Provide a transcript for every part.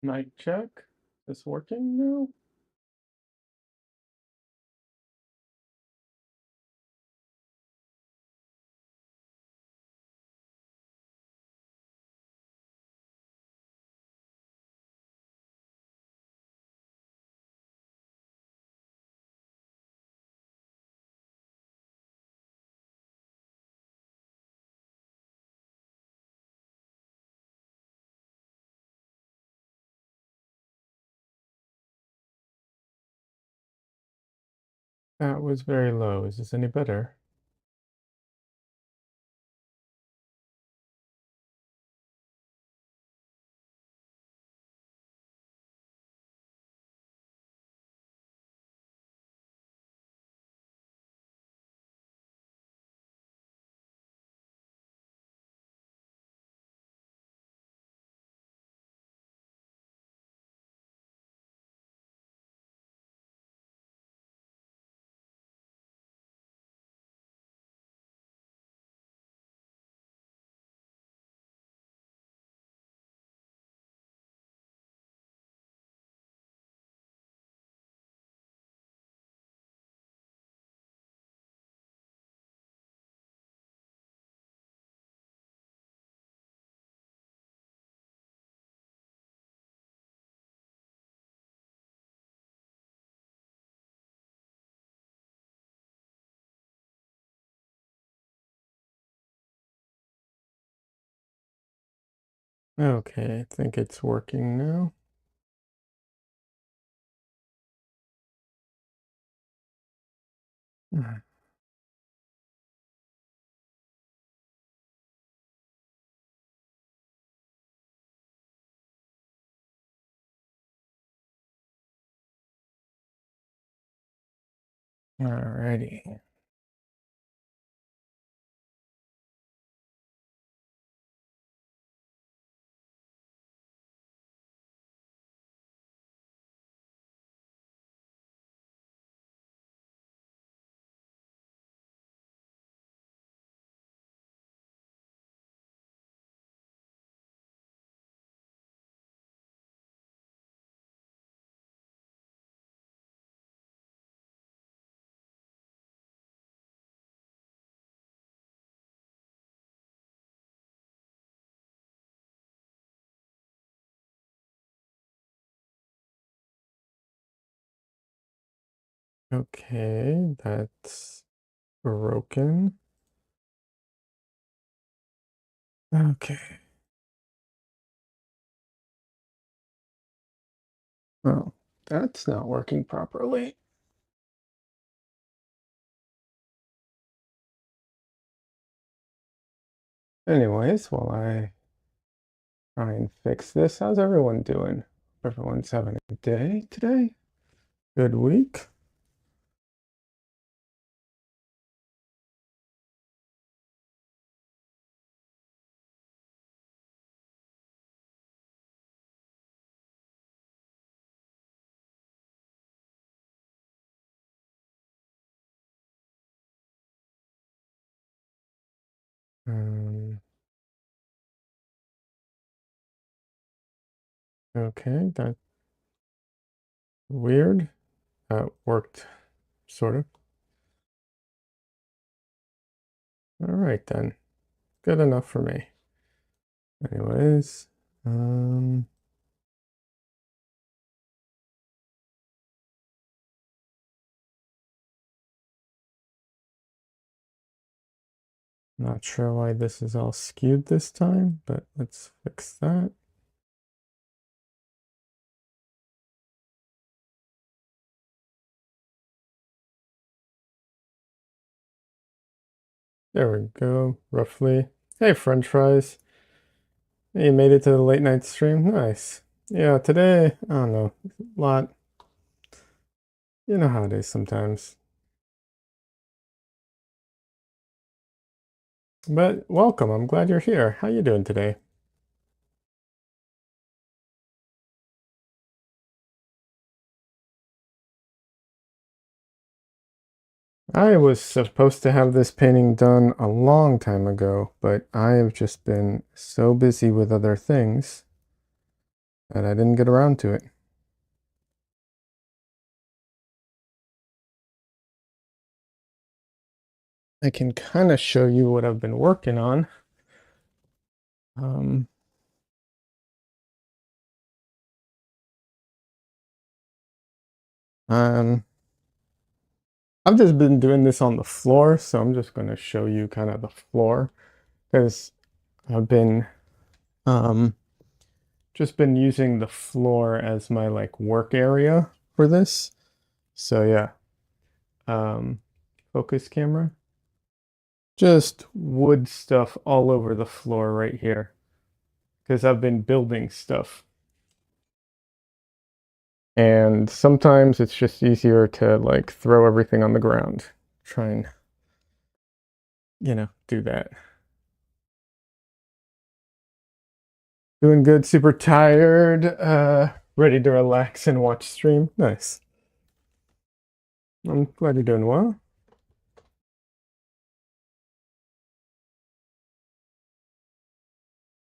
Mic check. Is this working now? That was very low. Is this any better? Okay, I think it's working now. Alrighty. Okay, that's broken. Okay. Oh, that's not working properly. Anyways, while I try and fix this, how's everyone doing? Everyone's having a good day today? Good week? Um, okay, that's weird. That worked, sort of. All right then. Good enough for me. Anyways, not sure why this is all skewed this time, but let's fix that. There we go, roughly. Hey, French fries. You made it to the late night stream. Nice. Yeah, today, I don't know, a lot. You know how it is sometimes. But welcome. I'm glad you're here. How you doing today? I was supposed to have this painting done a long time ago, but I have just been so busy with other things that I didn't get around to it. I can kind of show you what I've been working on. Um, um, I've just been doing this on the floor, so I'm just going to show you kind of the floor because I've been just been using the floor as my like work area for this. So yeah, focus camera. Just wood stuff all over the floor right here because I've been building stuff. And sometimes it's just easier to like throw everything on the ground. Try and, do that. Doing good, super tired, ready to relax and watch stream. Nice. I'm glad you're doing well.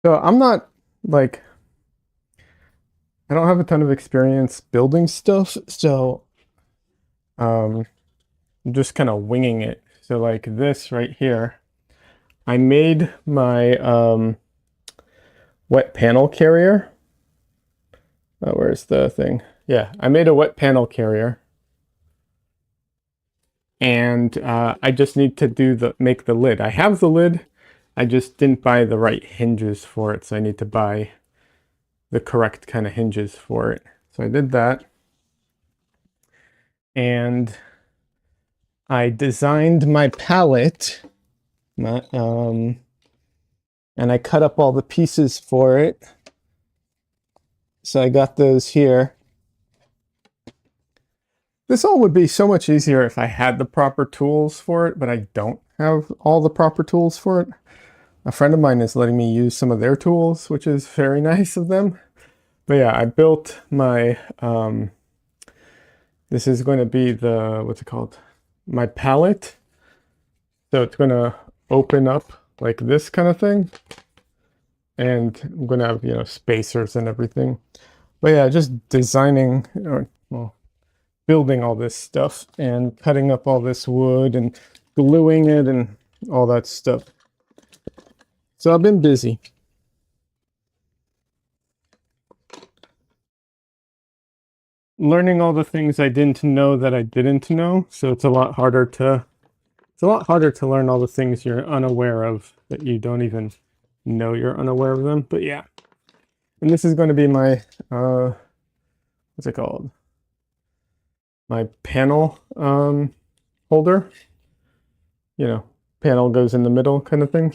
So I'm not like I don't have a ton of experience building stuff, so um I'm just kind of winging it. So like this right here, I made my wet panel carrier. Where's the thing? Yeah, I made a wet panel carrier. And I just need to make the lid. I have the lid, I just didn't buy the right hinges for it, so I need to buy the correct kind of hinges for it. So I did that. And I designed my palette, and I cut up all the pieces for it. So I got those here. This all would be so much easier if I had the proper tools for it, but I don't have all the proper tools for it. A friend of mine is letting me use some of their tools, which is very nice of them. But yeah, I built my, this is going to be the, what's it called? My palette. So it's going to open up like this kind of thing. And I'm going to have, spacers and everything. But yeah, just designing, or, well, building all this stuff and cutting up all this wood and gluing it and all that stuff. So I've been busy. Learning all the things I didn't know that I didn't know. So it's a lot harder to learn all the things you're unaware of that you don't even know you're unaware of them. But yeah. And this is going to be my what's it called? My panel holder. Panel goes in the middle kind of thing.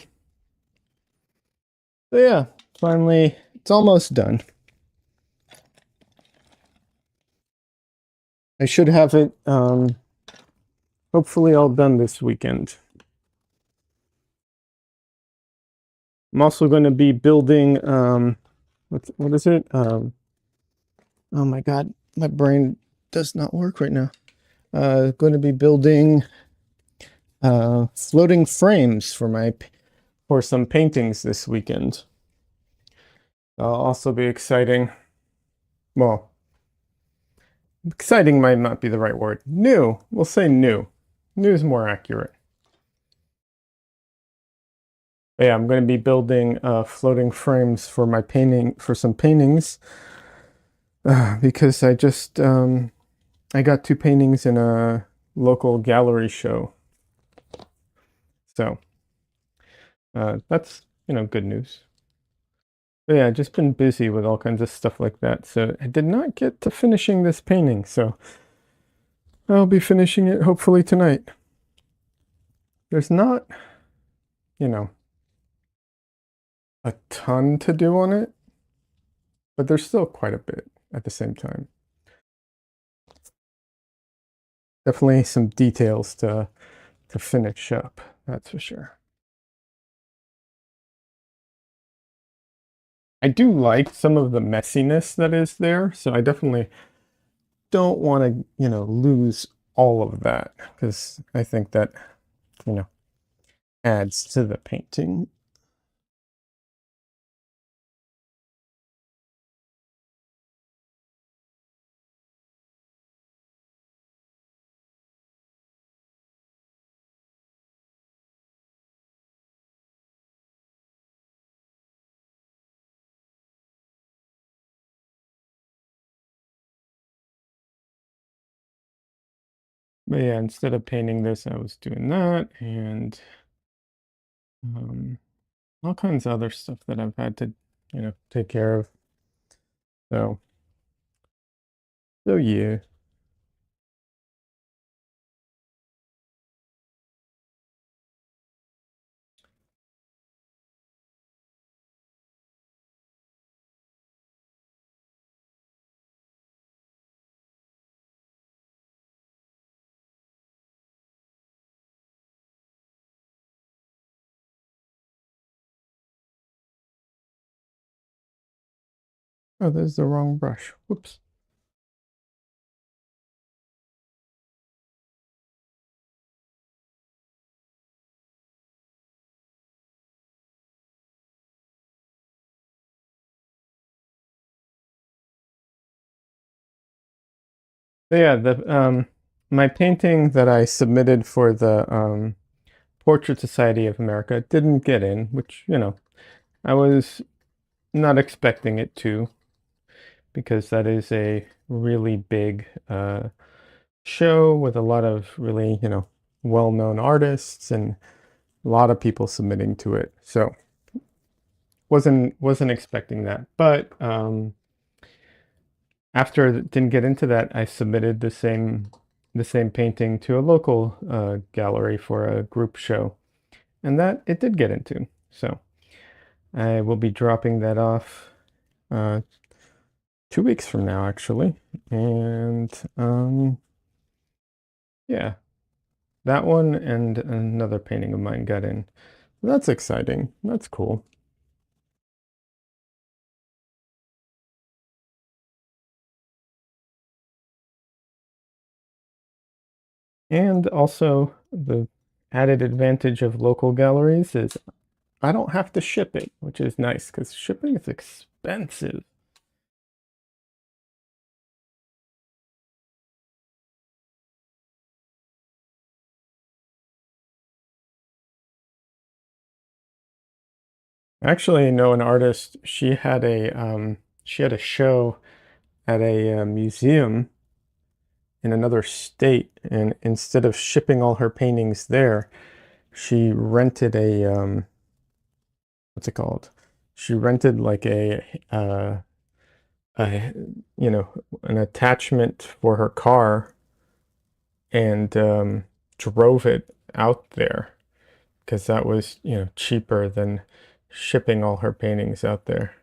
So yeah, finally it's almost done. I should have it hopefully all done this weekend. I'm also going to be building what is it? Oh my god, my brain does not work right now. Going to be building floating frames for some paintings this weekend. I'll also be exciting. Well, exciting might not be the right word. New. We'll say new. New is more accurate. But yeah, I'm going to be building floating frames for some paintings because I just I got 2 paintings in a local gallery show. So that's good news. But yeah, I've just been busy with all kinds of stuff like that. So I did not get to finishing this painting. So I'll be finishing it hopefully tonight. There's not, a ton to do on it, but there's still quite a bit at the same time. Definitely some details to finish up, that's for sure. I do like some of the messiness that is there, so I definitely don't want to, lose all of that because I think that, adds to the painting. But yeah, instead of painting this, I was doing that and um, all kinds of other stuff that I've had to, take care of. So, so yeah. Oh, there's the wrong brush. Whoops. So yeah, the my painting that I submitted for the Portrait Society of America didn't get in, which, I was not expecting it to, because that is a really big show with a lot of really, well-known artists and a lot of people submitting to it. So wasn't expecting that. But after it didn't get into that, I submitted the same painting to a local gallery for a group show, and that it did get into. So I will be dropping that off uh, 2 weeks from now, actually, and yeah, that one and another painting of mine got in. That's exciting. That's cool. And also, the added advantage of local galleries is I don't have to ship it, which is nice because shipping is expensive. I actually know an artist. She had a show at a museum in another state, and instead of shipping all her paintings there, she rented a what's it called? She rented like a you know an attachment for her car and drove it out there because that was cheaper than shipping all her paintings out there.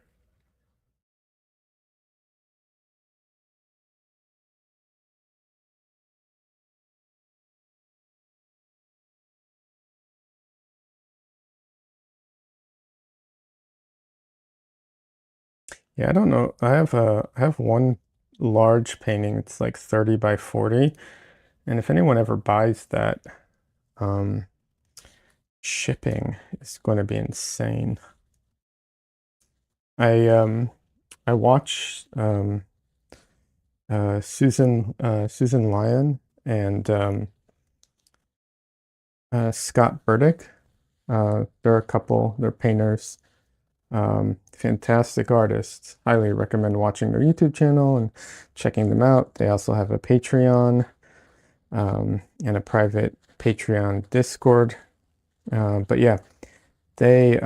Yeah, I don't know. I have one large painting. It's like 30 by 40, and if anyone ever buys that, um, shipping is going to be insane. I watched Susan Lyon and Scott Burdick. They're a couple. They're painters. Fantastic artists. Highly recommend watching their YouTube channel and checking them out. They also have a Patreon and a private Patreon Discord. But yeah, they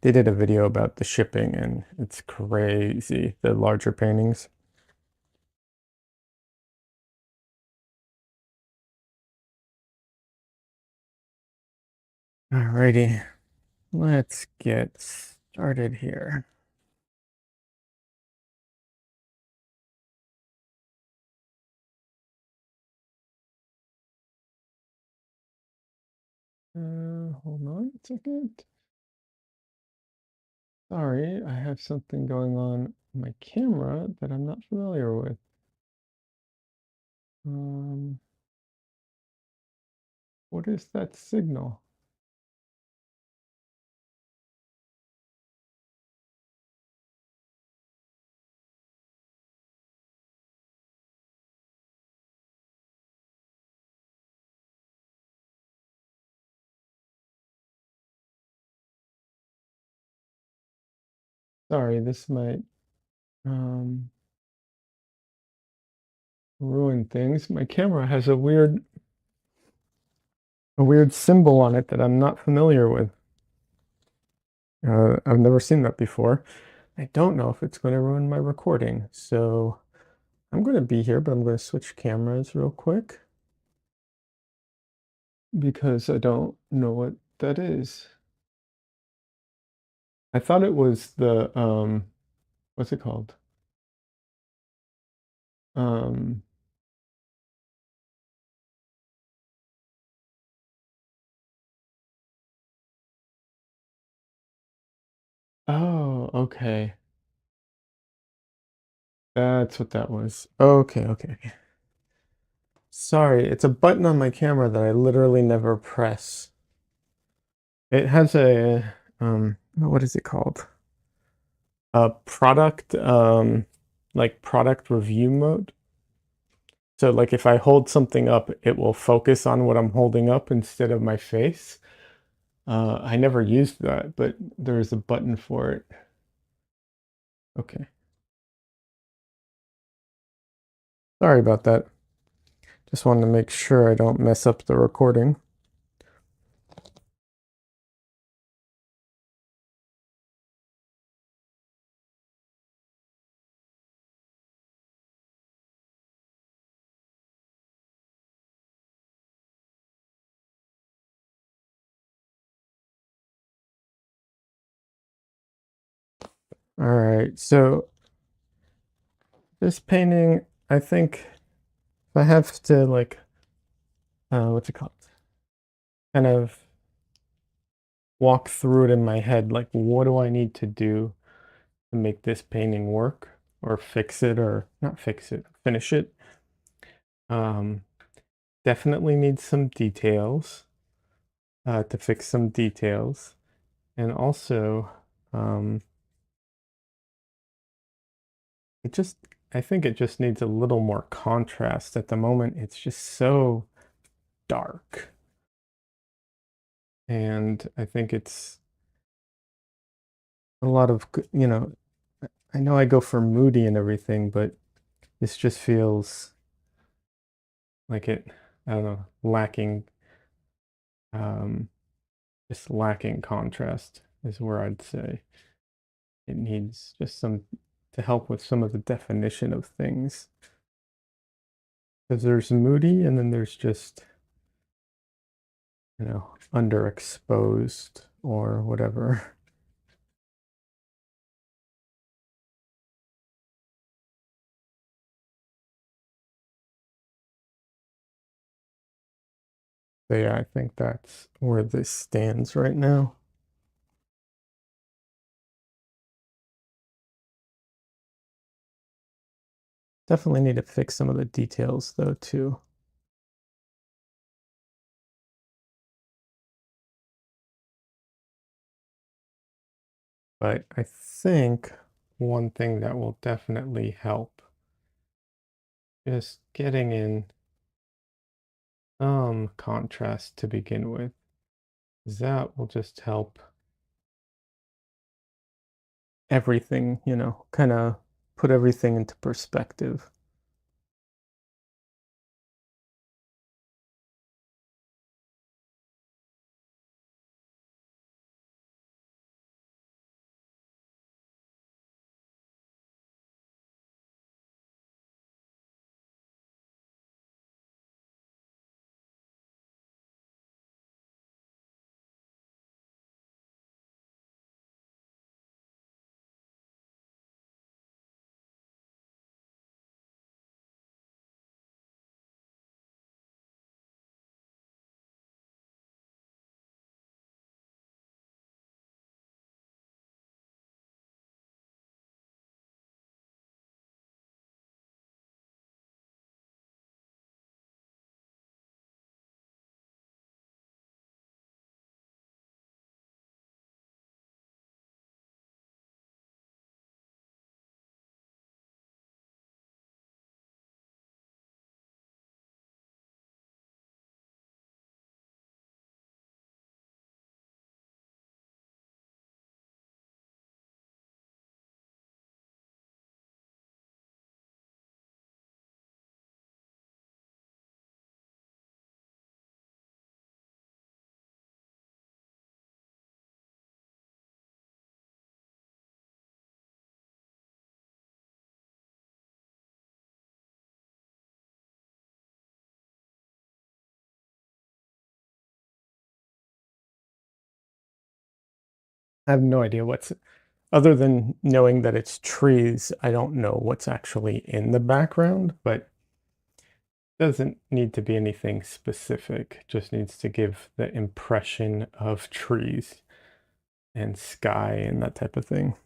did a video about the shipping, and it's crazy, the larger paintings. Alrighty, let's get started here. Hold on a second. Sorry, I have something going on my camera that I'm not familiar with. Um, what is that signal? Sorry, this might um, ruin things. My camera has a weird a weird symbol on it that I'm not familiar with. I've never seen that before. I don't know if it's going to ruin my recording, so I'm going to be here, but I'm going to switch cameras real quick because I don't know what that is. I thought it was the what's it called? Um, oh, okay. That's what that was. Okay, okay, okay. Sorry, it's a button on my camera that I literally never press. It has a what is it called? A product like product review mode. So like if I hold something up, it will focus on what I'm holding up instead of my face. I never used that, but there's a button for it. Okay. Sorry about that. Just wanted to make sure I don't mess up the recording. All right, so this painting, I think if I have to like, what's it called? Kind of walk through it in my head, like what do I need to do to make this painting work or fix it or not fix it, finish it? Um, Definitely needs some details, to fix some details. And also, um, it just, I think it just needs a little more contrast. At the moment, it's just so dark. And I think it's a lot of, I know I go for moody and everything, but this just feels like it, I don't know, lacking, um, just lacking contrast is where I'd say it needs just some to help with some of the definition of things. Because there's moody and then there's just, underexposed or whatever. So yeah, I think that's where this stands right now. Definitely need to fix some of the details though too. But I think one thing that will definitely help is getting in contrast to begin with. That will just help everything, kind of put everything into perspective. I have no idea what's other than knowing that it's trees, I don't know what's actually in the background, but doesn't need to be anything specific. Just needs to give the impression of trees and sky and that type of thing.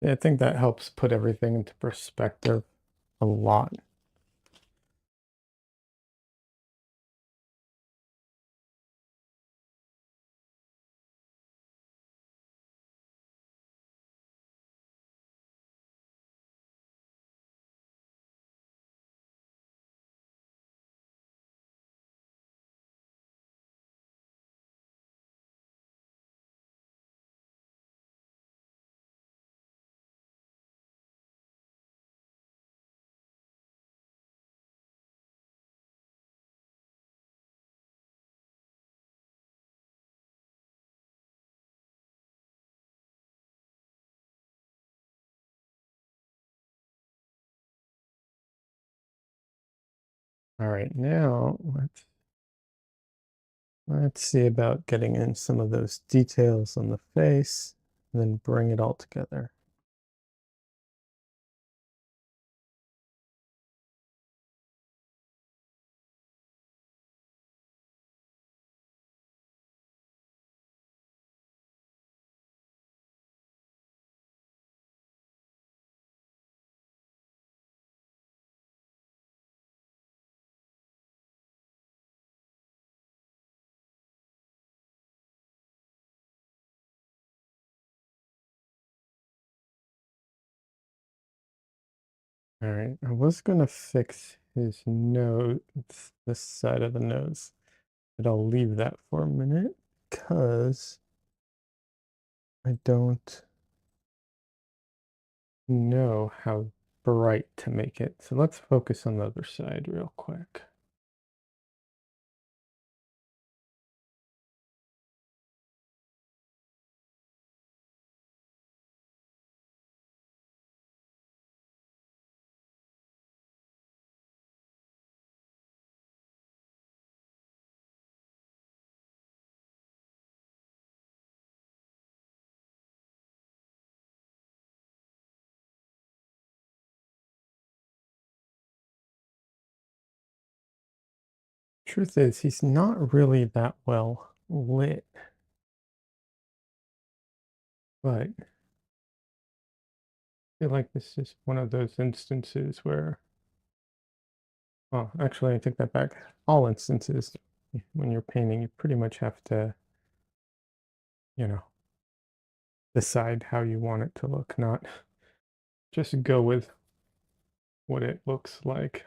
Yeah, I think that helps put everything into perspective a lot. All right, now let's see about getting in some of those details on the face and then bring it all together. All right, I was gonna fix his nose, this side of the nose, but I'll leave that for a minute because I don't know how bright to make it. So let's focus on the other side real quick. Truth is, he's not really that well lit, but I feel like this is one of those instances where, oh, actually, I take that back. All instances, when you're painting, you pretty much have to, you know, decide how you want it to look, not just go with what it looks like.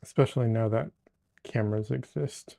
Especially now that cameras exist.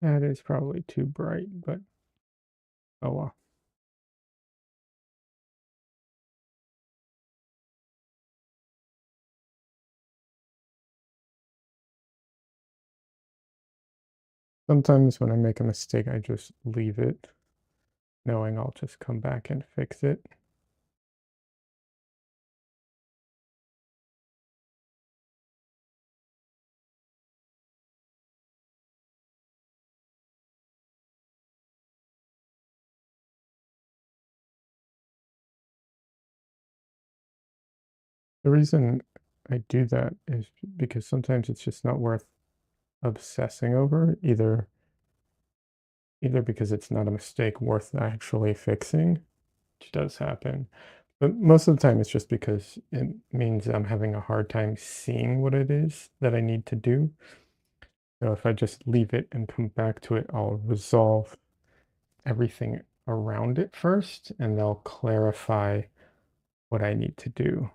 That is probably too bright, but oh well. Sometimes when I make a mistake, I just leave it, knowing I'll just come back and fix it. The reason I do that is because sometimes it's just not worth obsessing over, either because it's not a mistake worth actually fixing, which does happen, but most of the time it's just because it means I'm having a hard time seeing what it is that I need to do. So if I just leave it and come back to it, I'll resolve everything around it first, and they'll clarify what I need to do.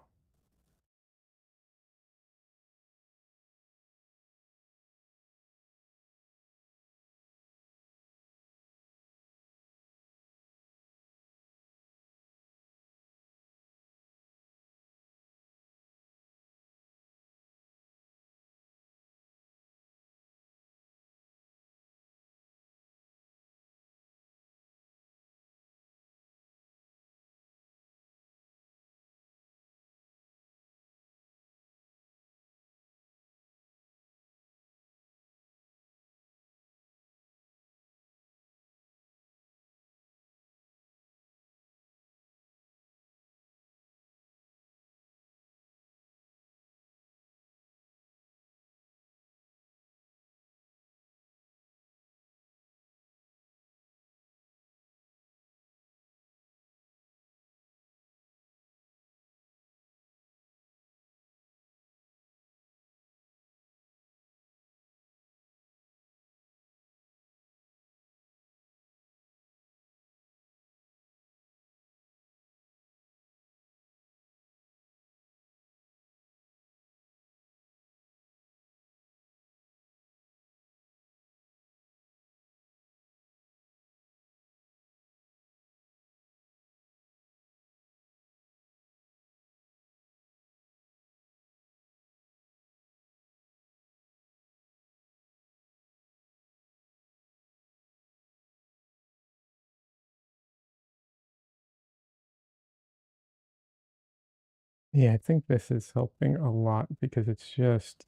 Yeah, I think this is helping a lot because it's just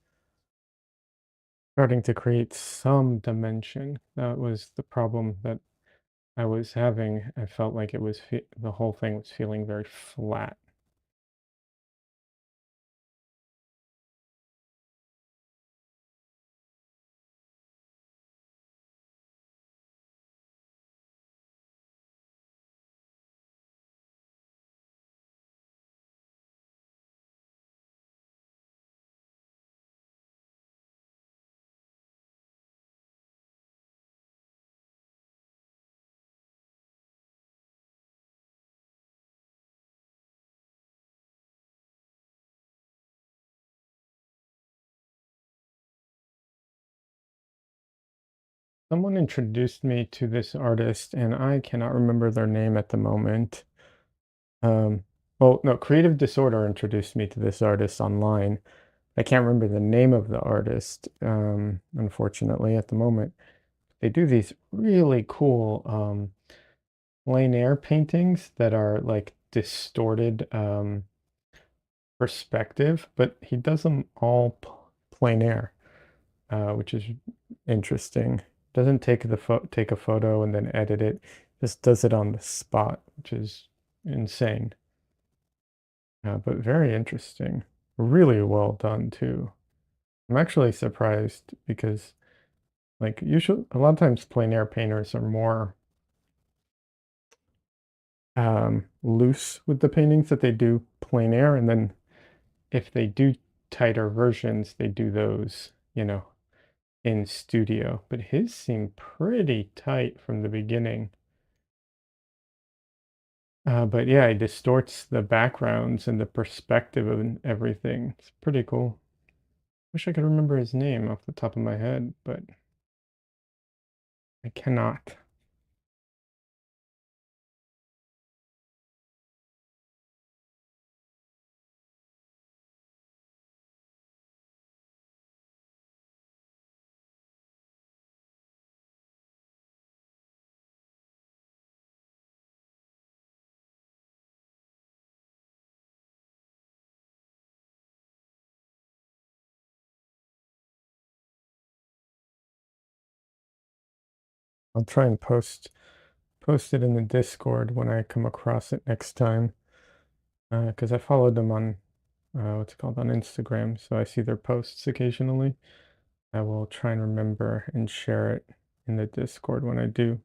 starting to create some dimension. That was the problem that I was having. I felt like it was the whole thing was feeling very flat. Someone introduced me to this artist, and I cannot remember their name at the moment. Um, well, no, Creative Disorder introduced me to this artist online. I can't remember the name of the artist, unfortunately, at the moment. They do these really cool plein air paintings that are like distorted perspective, but he does them all plein air, which is interesting. Doesn't take a photo and then edit it, just does it on the spot, which is insane. But very interesting. Really well done too. I'm actually surprised because like usually a lot of times plein air painters are more loose with the paintings that they do plein air, and then if they do tighter versions, they do those, in studio. But his seemed pretty tight from the beginning. But yeah, it distorts the backgrounds and the perspective of everything. It's pretty cool. Wish I could remember his name off the top of my head, but I cannot. I'll try and post it in the Discord when I come across it next time. Because I followed them on what's it called on Instagram, so I see their posts occasionally. I will try and remember and share it in the Discord when I do.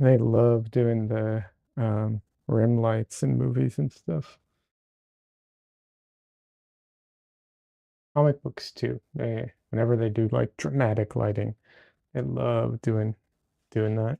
They love doing the rim lights in movies and stuff. Comic books too. They whenever they do like dramatic lighting, they love doing that.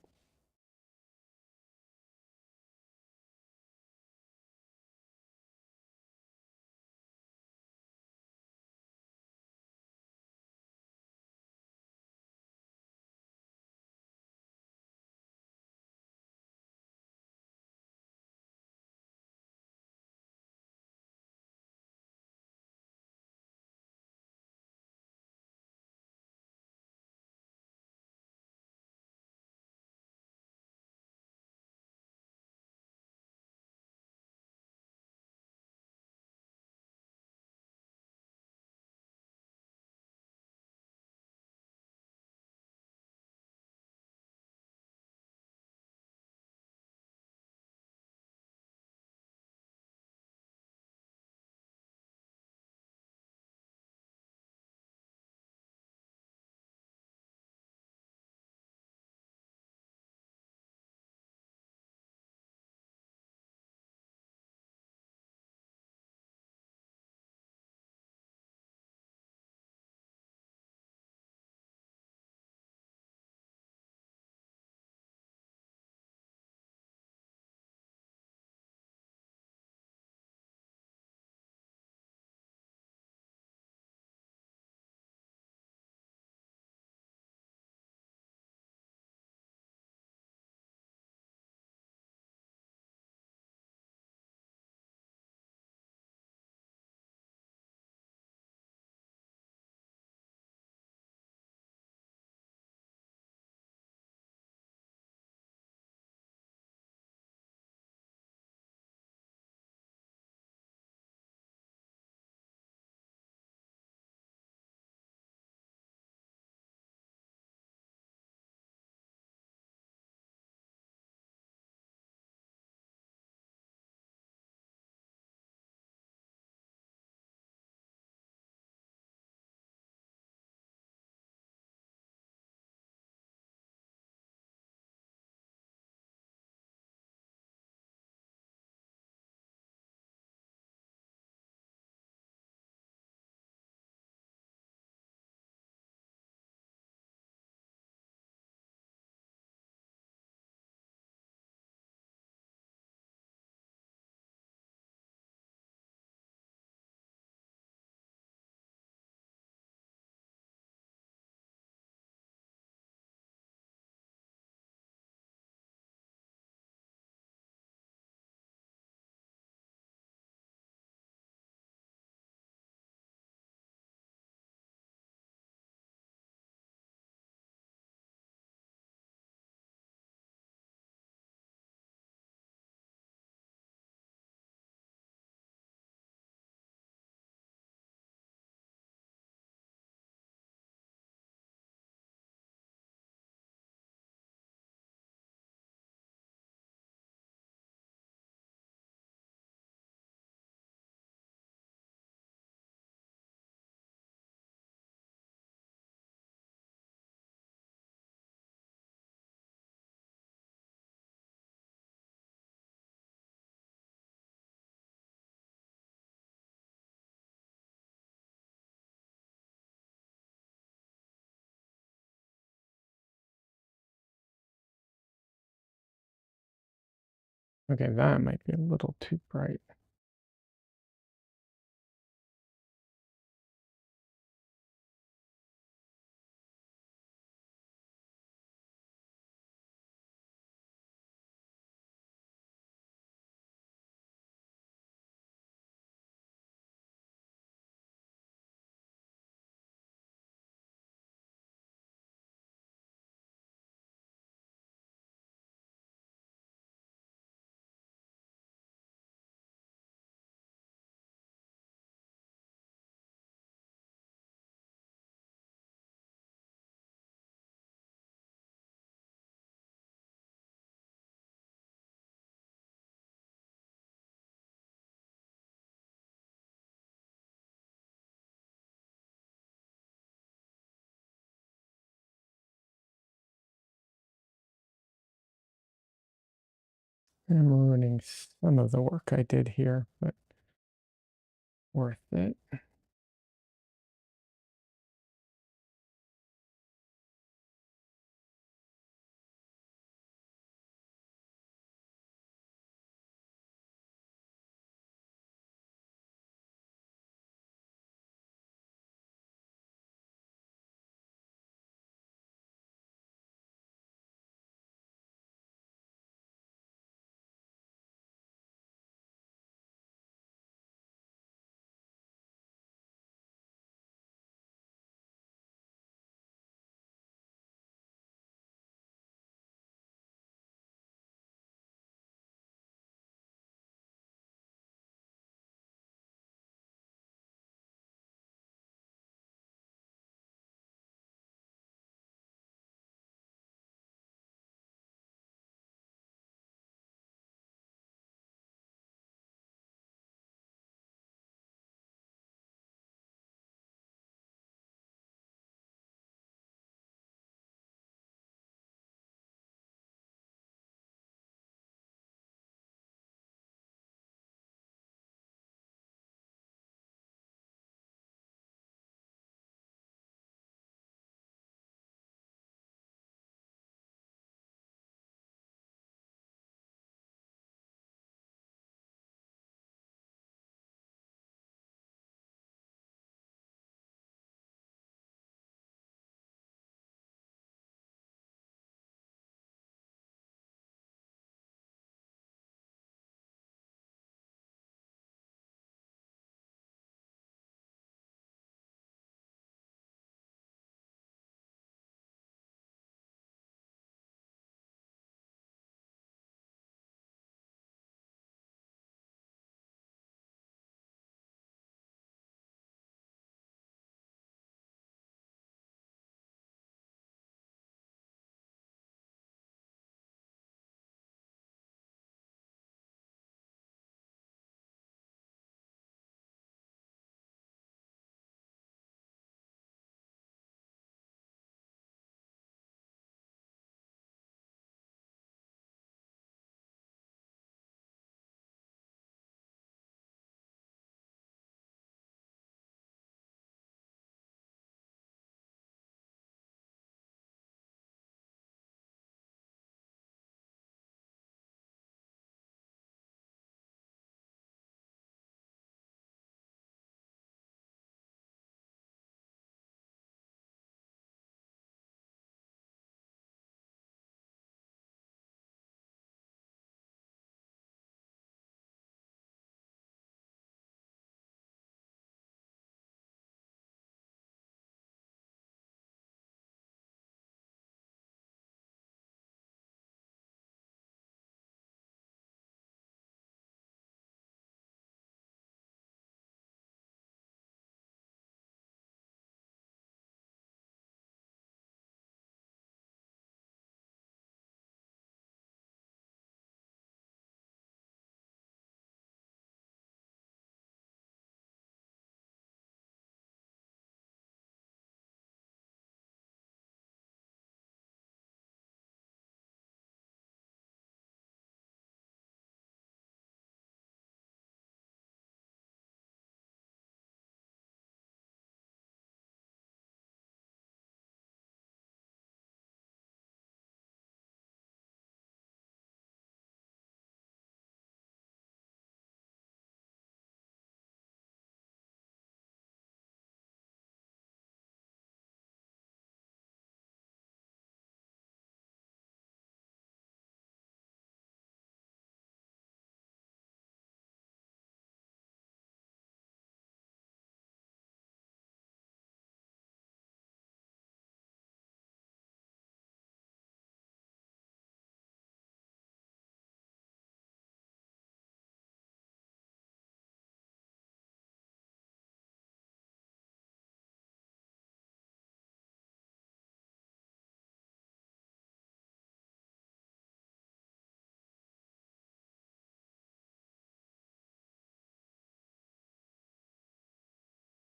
Okay, that might be a little too bright. I'm ruining some of the work I did here, but worth it.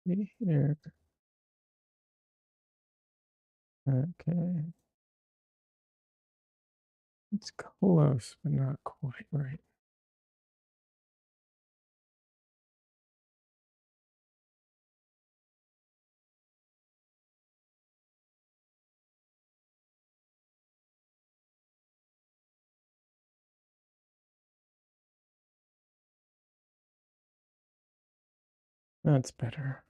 see here. Okay. It's close, but not quite right. That's better.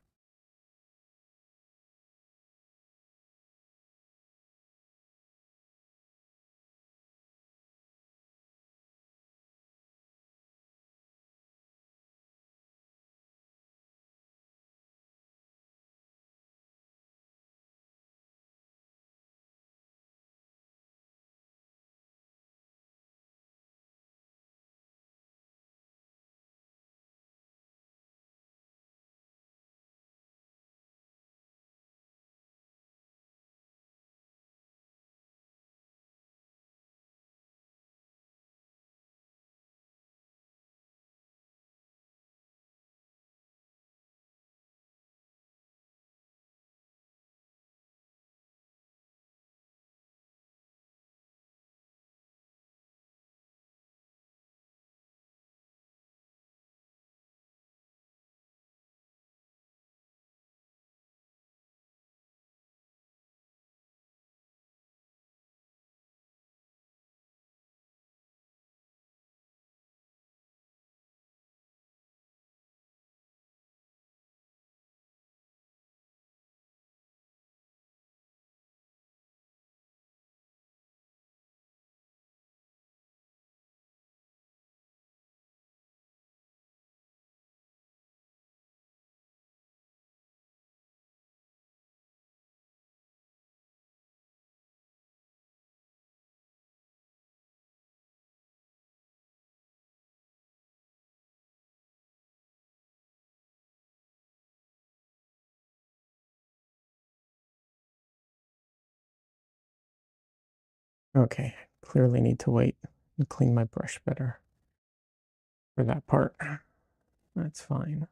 Okay, clearly need to wait and clean my brush better for that part. That's fine.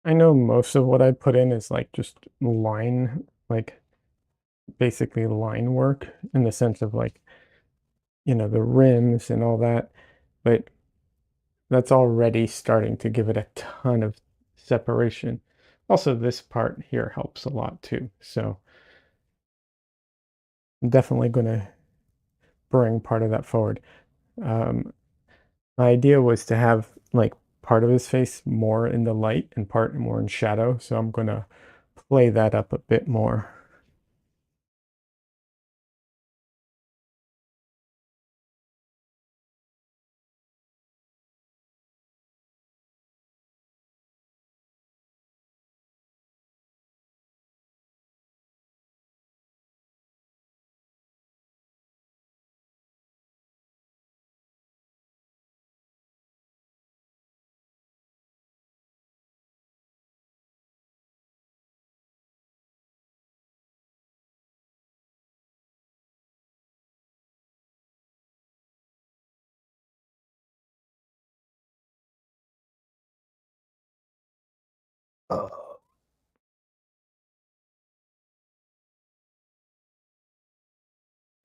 I know most of what I put in is like just line, like basically line work in the sense of like, the rims and all that, but that's already starting to give it a ton of separation. Also, this part here helps a lot too. So I'm definitely going to bring part of that forward. Um, my idea was to have like part of his face more in the light and part more in shadow. So I'm going to play that up a bit more.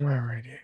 Alrighty.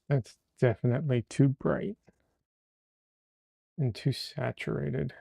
That's definitely too bright and too saturated.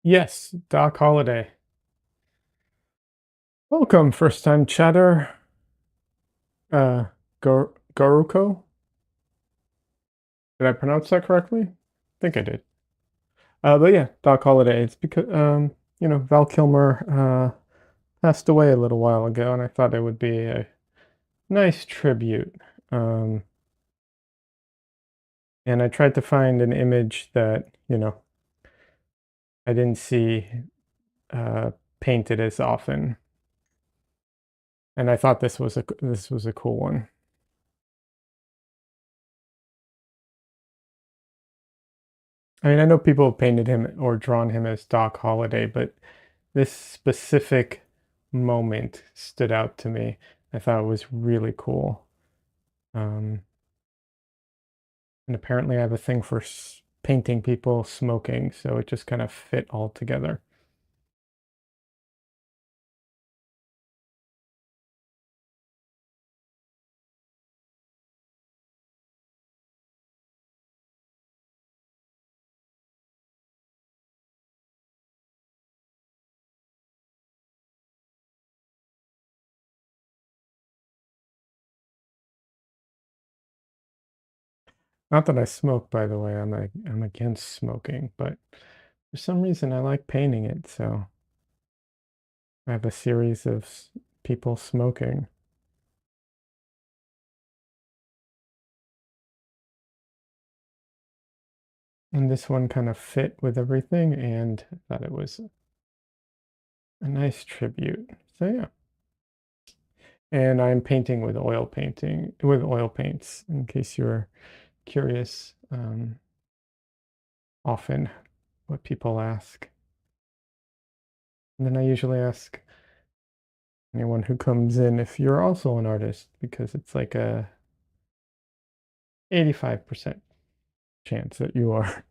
Yes, Doc Holiday. Welcome, first time chatter. Garuko. Did I pronounce that correctly? I think I did. But yeah, Doc Holiday. It's because Val Kilmer passed away a little while ago, and I thought it would be a nice tribute. Um, and I tried to find an image that I didn't see uh, painted as often, and I thought this was a cool one. I mean, I know people have painted him or drawn him as Doc Holiday, but this specific moment stood out to me. I thought it was really cool. Um, and apparently, I have a thing for painting people smoking, so it just kind of fit all together. Not that I smoke, by the way. I'm against smoking, but for some reason I like painting it. So I have a series of people smoking, and this one kind of fit with everything, and I thought it was a nice tribute. So yeah. And I'm painting with oil paints, in case you're curious. Often what people ask. And then I usually ask anyone who comes in if you're also an artist, because it's like a 85% chance that you are.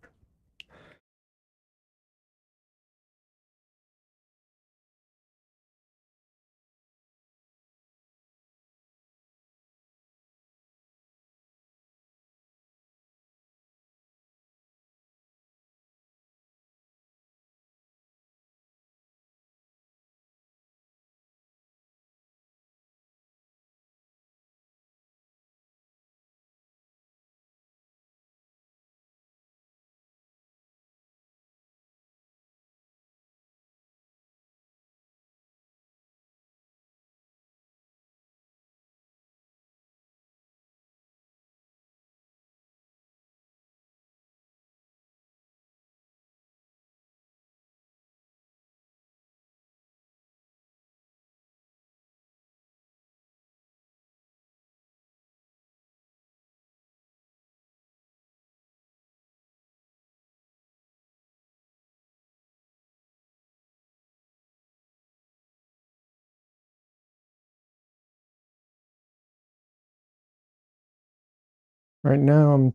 Right now, I'm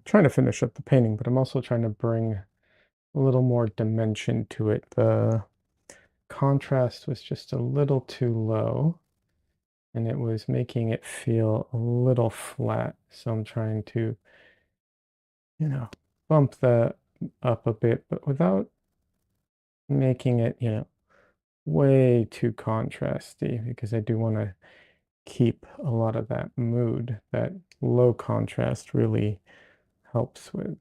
trying to finish up the painting, but I'm also trying to bring a little more dimension to it. The contrast was just a little too low, and it was making it feel a little flat. So I'm trying to, you know, bump that up a bit, but without making it, way too contrasty, because I do want to keep a lot of that mood that low contrast really helps with.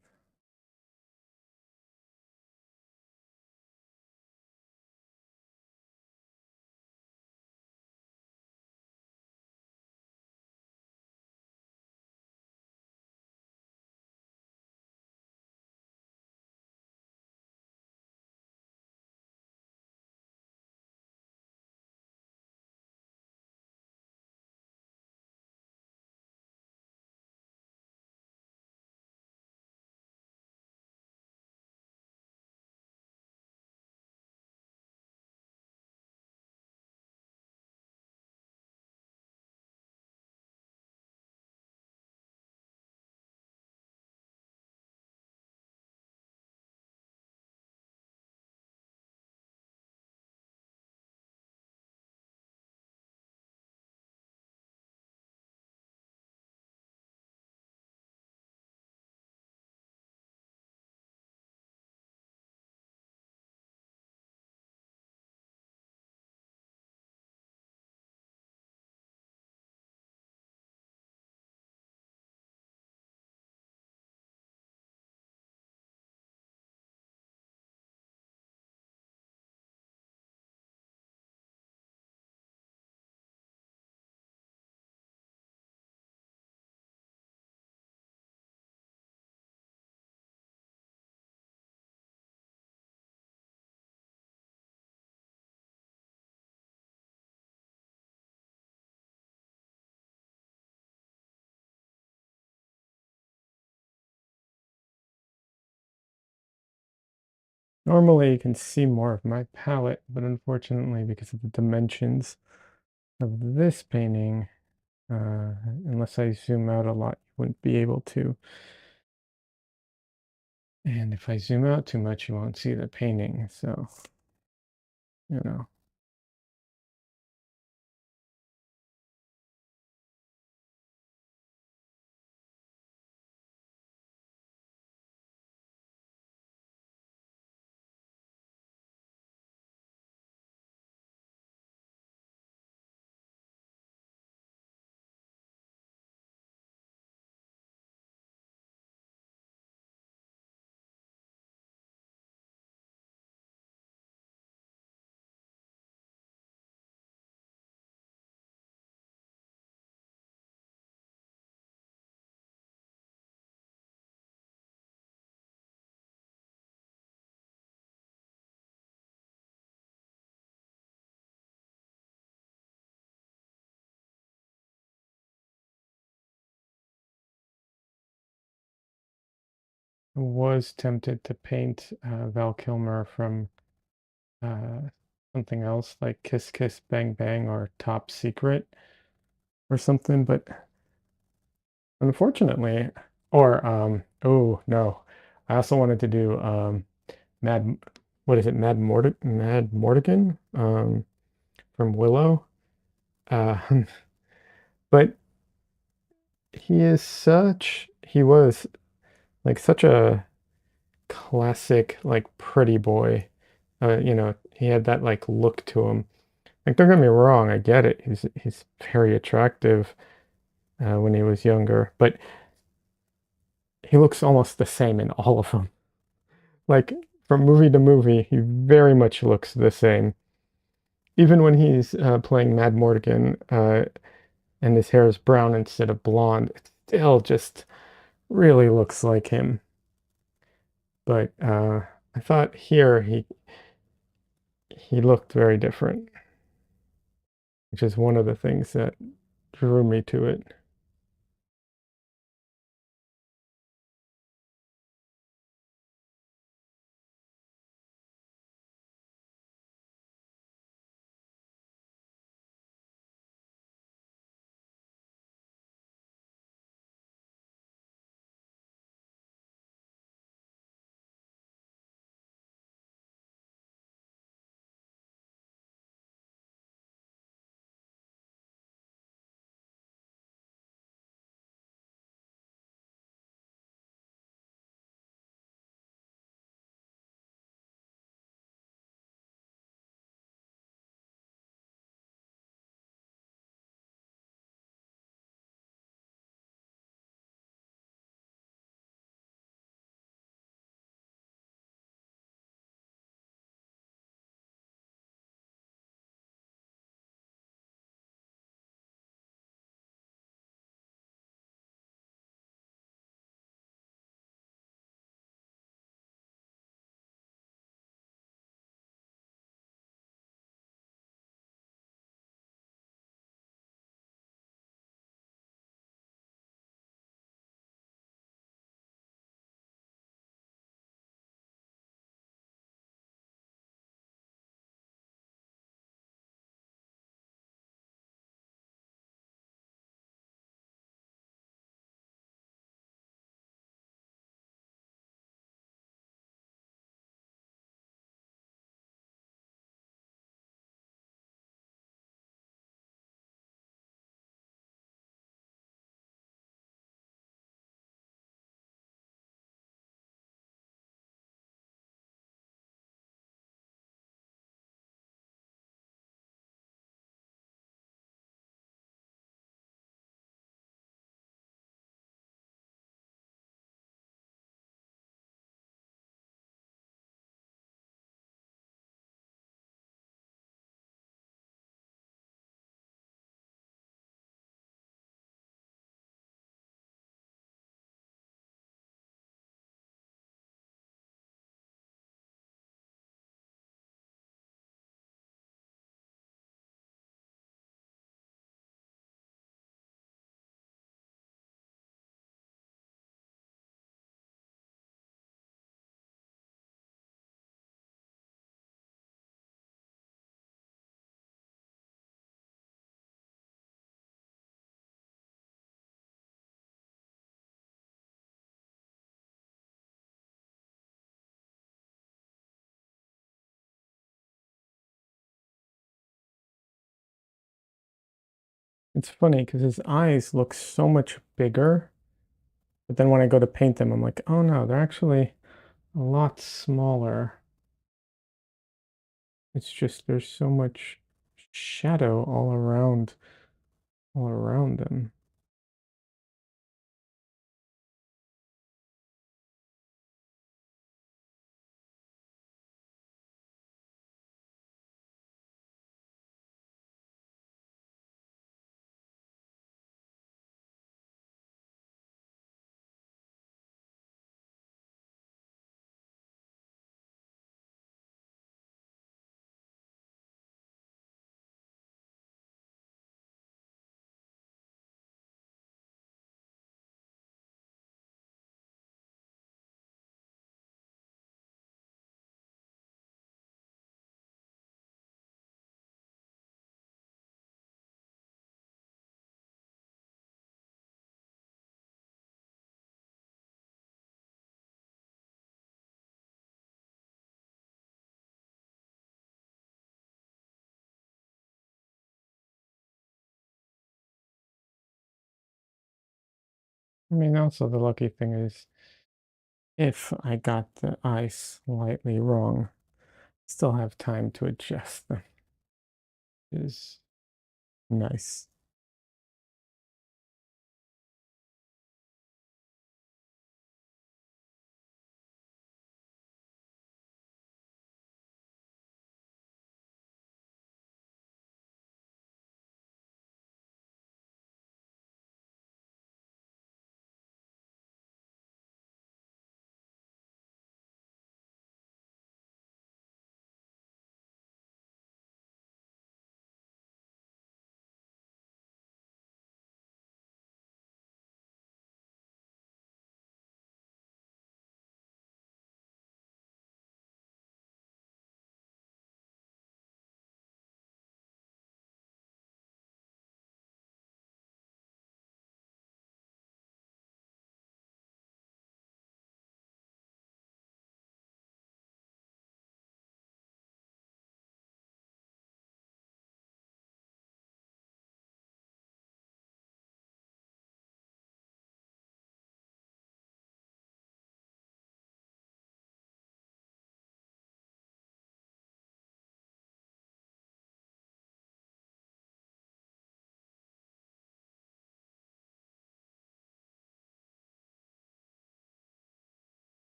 Normally you can see more of my palette, but unfortunately because of the dimensions of this painting, unless I zoom out a lot, you wouldn't be able to. And if I zoom out too much, you won't see the painting. So, you know. I was tempted to paint Val Kilmer from uh, something else like Kiss Kiss Bang Bang or Top Secret or something, but unfortunately, or oh no, I also wanted to do Mad, what is it, Mad Mortigan from Willow, uh, but he was like such a classic like pretty boy. He had that like look to him. Like, don't get me wrong, I get it. He's very attractive when he was younger, but he looks almost the same in all of them. Like from movie to movie, he very much looks the same. Even when he's playing Mad Mortigan and his hair is brown instead of blonde, it still just really looks like him. But I thought here he looked very different, which is one of the things that drew me to it. it's funny because his eyes look so much bigger, but then when I go to paint them, I'm like, oh no, they're actually a lot smaller. It's just there's so much shadow all around them. I mean, also the lucky thing is if I got the eyes slightly wrong, still have time to adjust them. Is nice.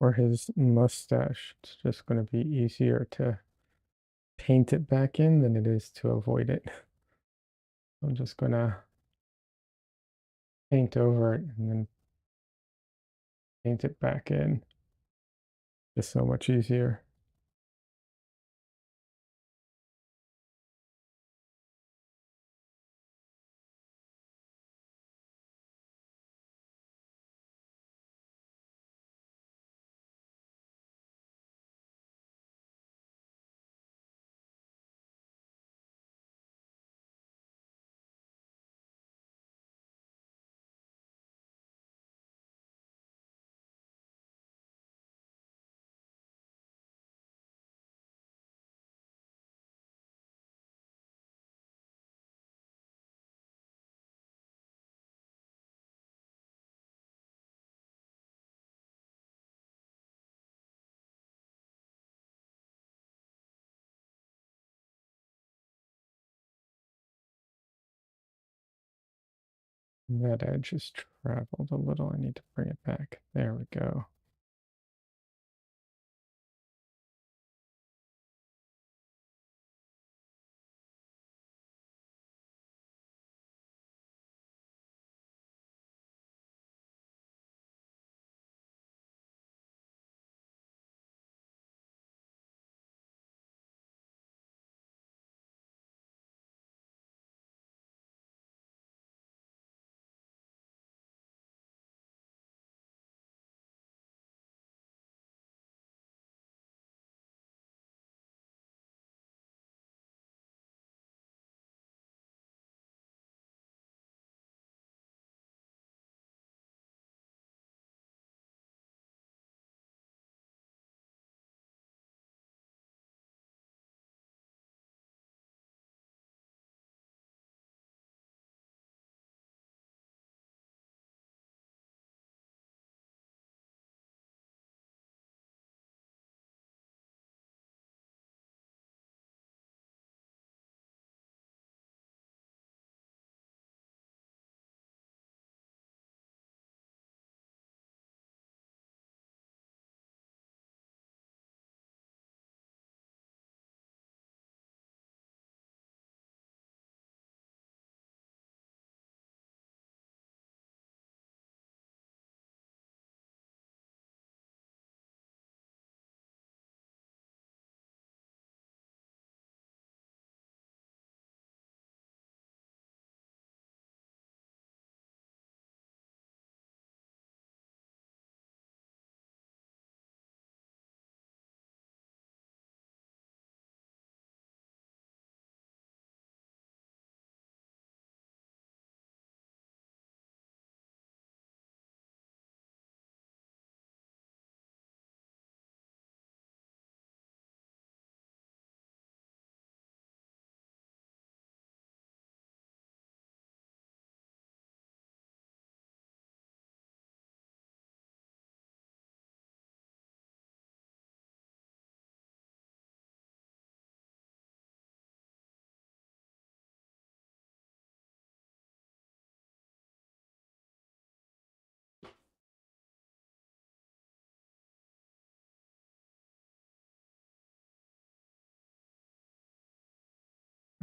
or his mustache. It's just going to be easier to paint it back in than it is to avoid it. I'm just going to paint over it and then paint it back in. Just so much easier. That edge has traveled a little. I need to bring it back. There we go.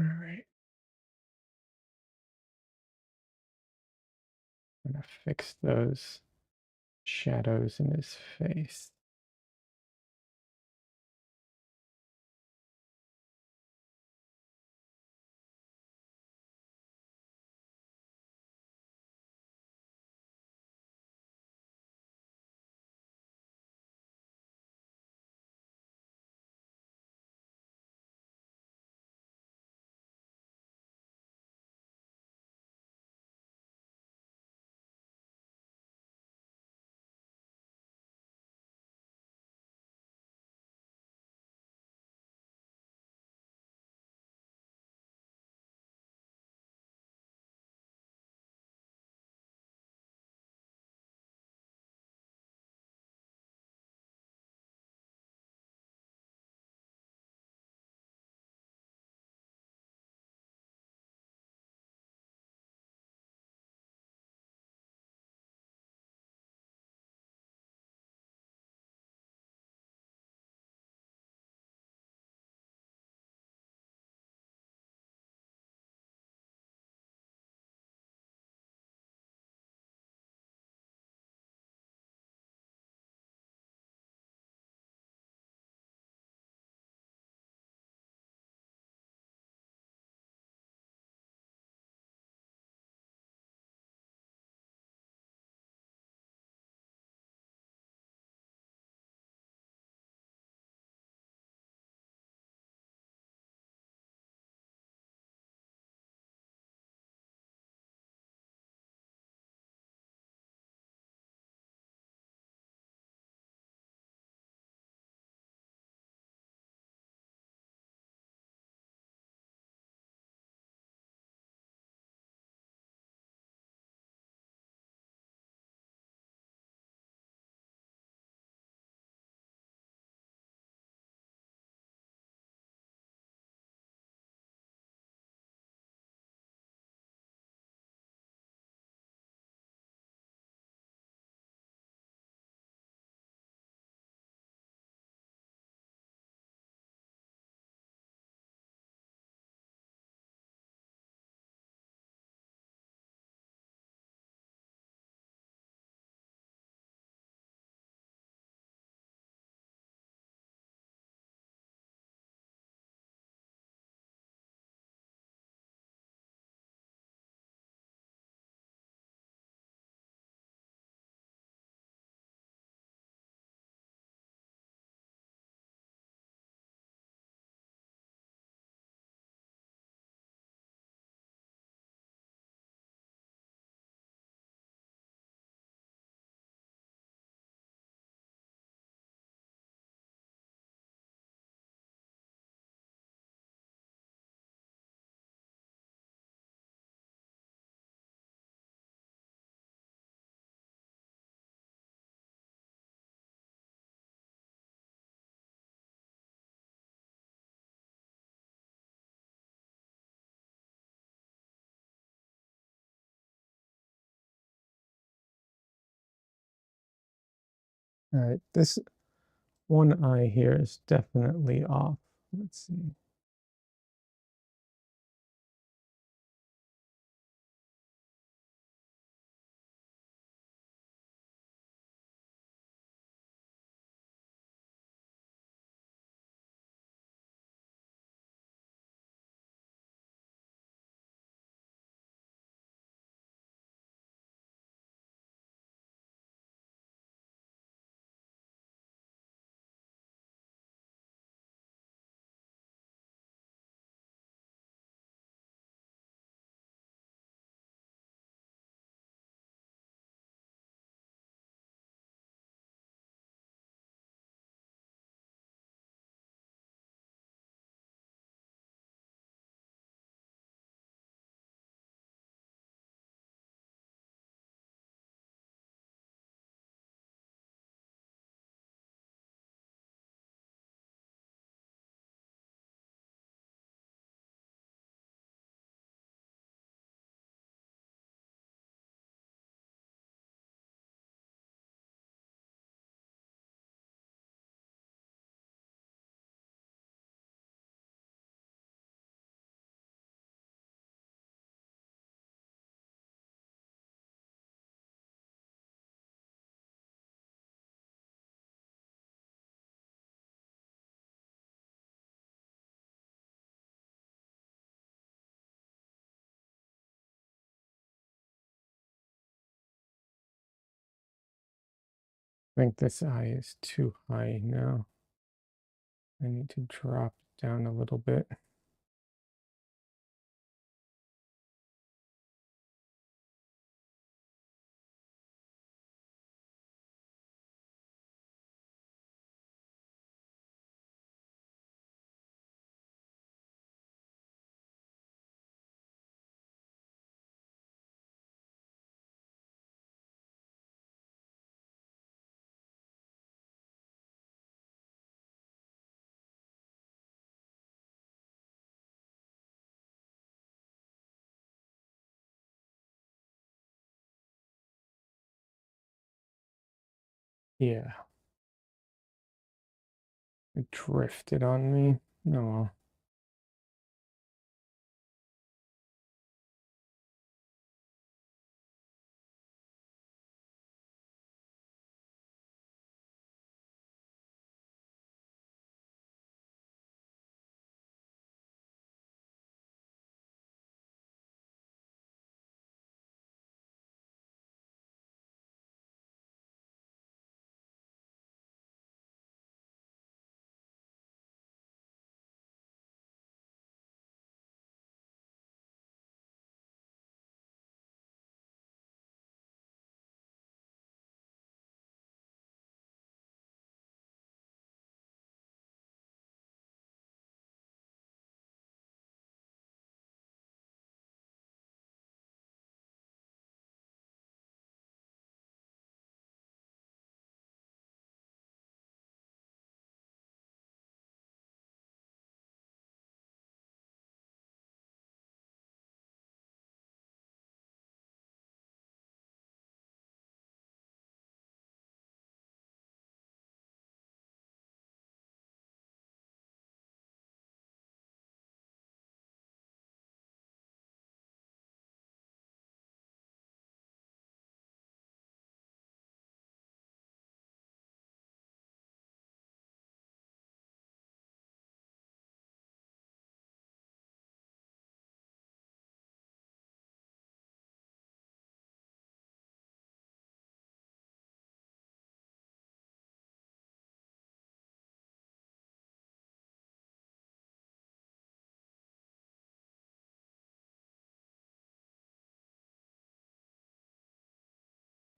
All right. I'm going to fix those shadows in his face. All right, this one eye here is definitely off. Let's see. I think this eye is too high now. I need to drop it down a little bit. Yeah, it drifted on me. No.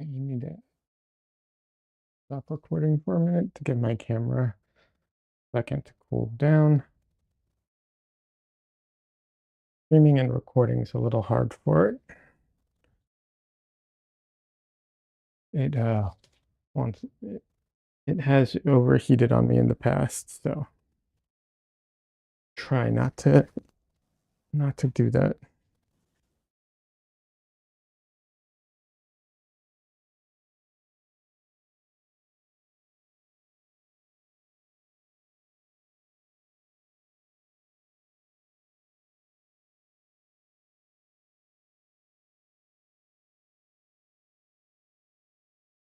You need to stop recording for a minute to give my camera a second to cool down. Streaming and recording is a little hard for it. It wants it has overheated on me in the past, so try not to do that.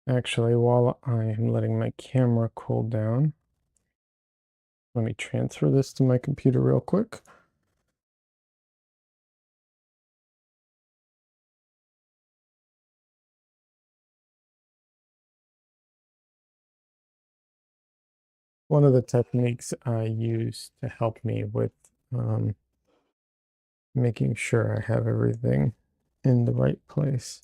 Actually, while I am letting my camera cool down, let me transfer this to my computer real quick. One of the techniques I use to help me with making sure I have everything in the right place.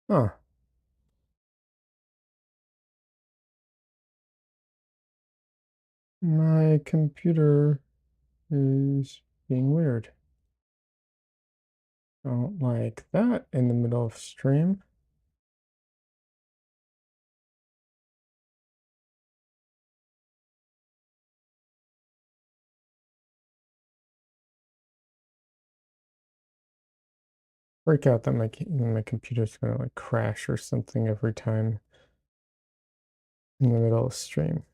Huh, my computer is being weird. Don't like that in the middle of stream. Freak out that my computer's gonna like crash or something every time in the middle of stream.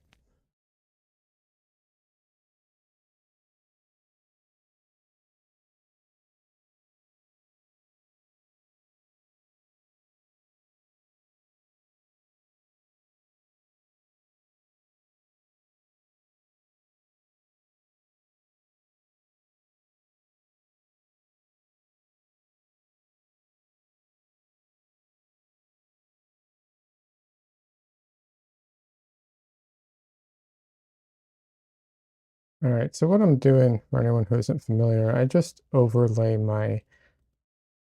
All right, so what I'm doing for anyone who isn't familiar, I just overlay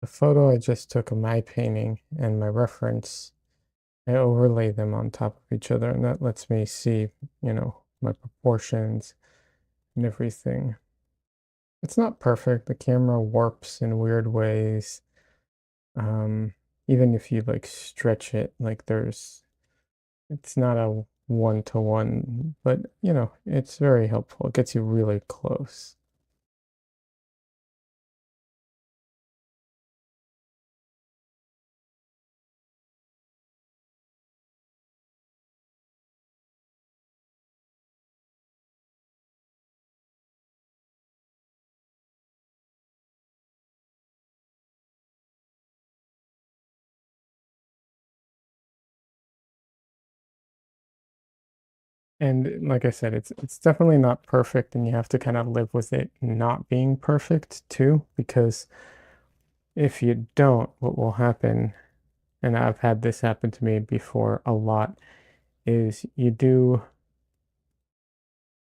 the photo I just took of my painting and my reference. I overlay them on top of each other, and that lets me see, my proportions and everything. It's not perfect. The camera warps in weird ways. Um, Even if you like stretch it, like it's not a one-to-one, but it's very helpful. It gets you really close. And like I said, it's definitely not perfect, and you have to kind of live with it not being perfect too, because if you don't, what will happen, and I've had this happen to me before a lot, is you do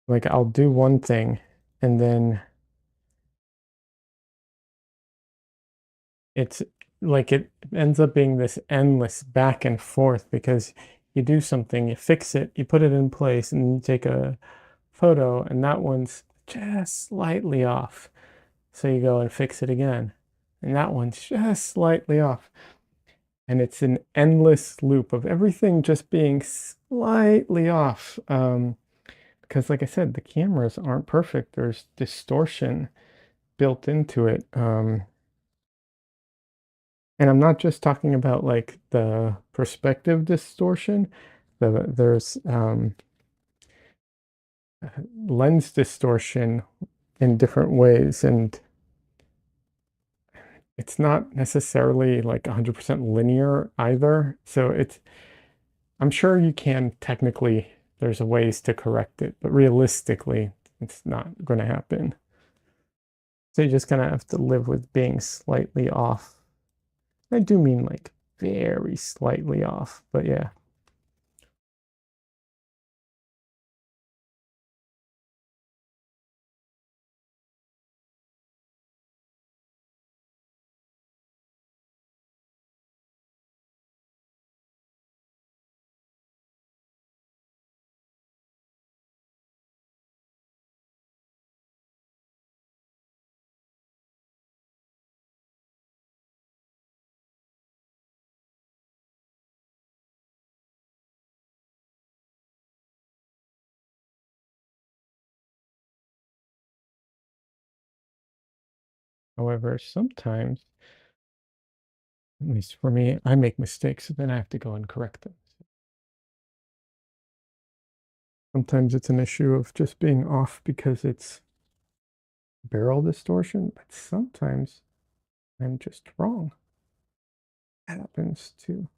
like I'll do one thing and then it's like it ends up being this endless back and forth because you do something, you fix it, you put it in place, and you take a photo, and that one's just slightly off. So you go and fix it again, and that one's just slightly off. And it's an endless loop of everything just being slightly off. Because, like I said, the cameras aren't perfect. There's distortion built into it. And I'm not just talking about like the perspective distortion. There's lens distortion in different ways, and it's not necessarily like 100% linear either. So I'm sure you can technically, there's ways to correct it, but realistically, it's not going to happen. So you just kind of have to live with being slightly off. I do mean like very slightly off, but yeah. However, sometimes, at least for me, I make mistakes, so then I have to go and correct them. Sometimes it's an issue of just being off because it's barrel distortion, but sometimes I'm just wrong. That happens too.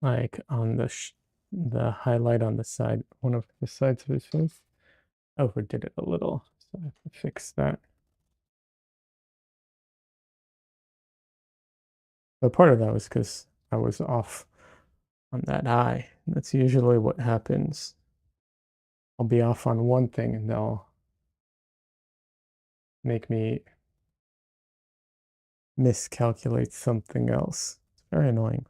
Like on the highlight on the side, one of the sides of his face, overdid it a little, so I have to fix that. But part of that was because I was off on that eye. That's usually what happens. I'll be off on one thing and they'll make me miscalculate something else. It's very annoying.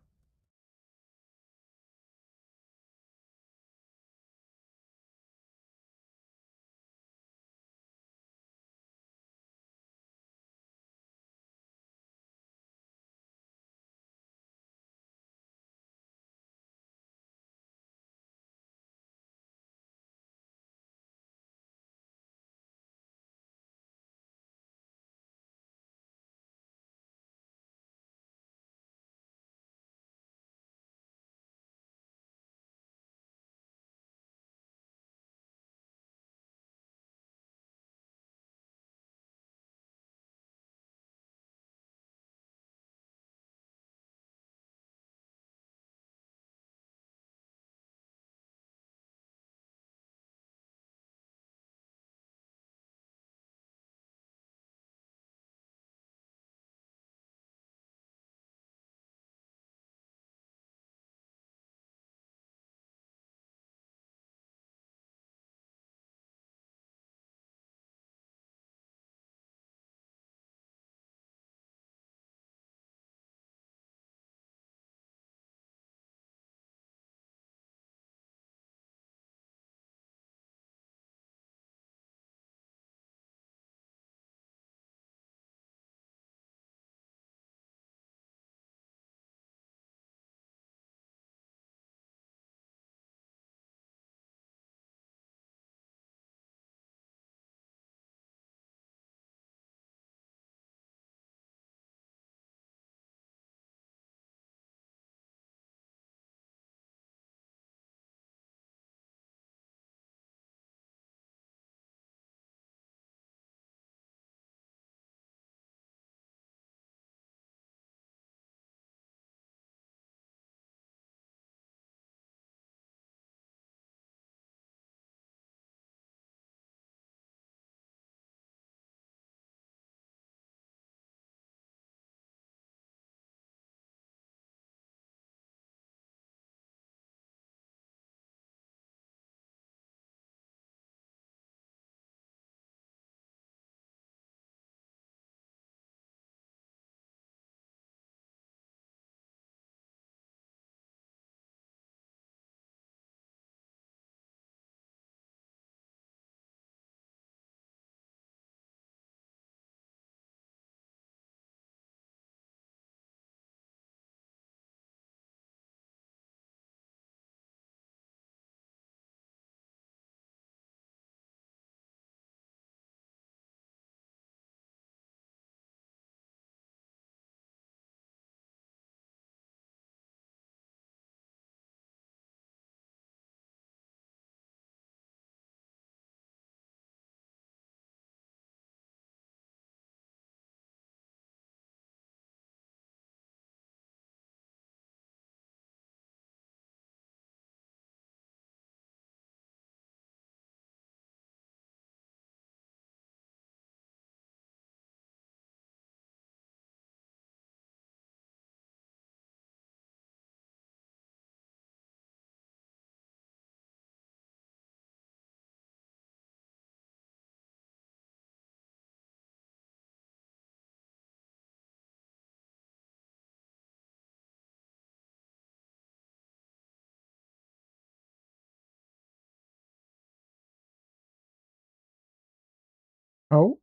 Oh,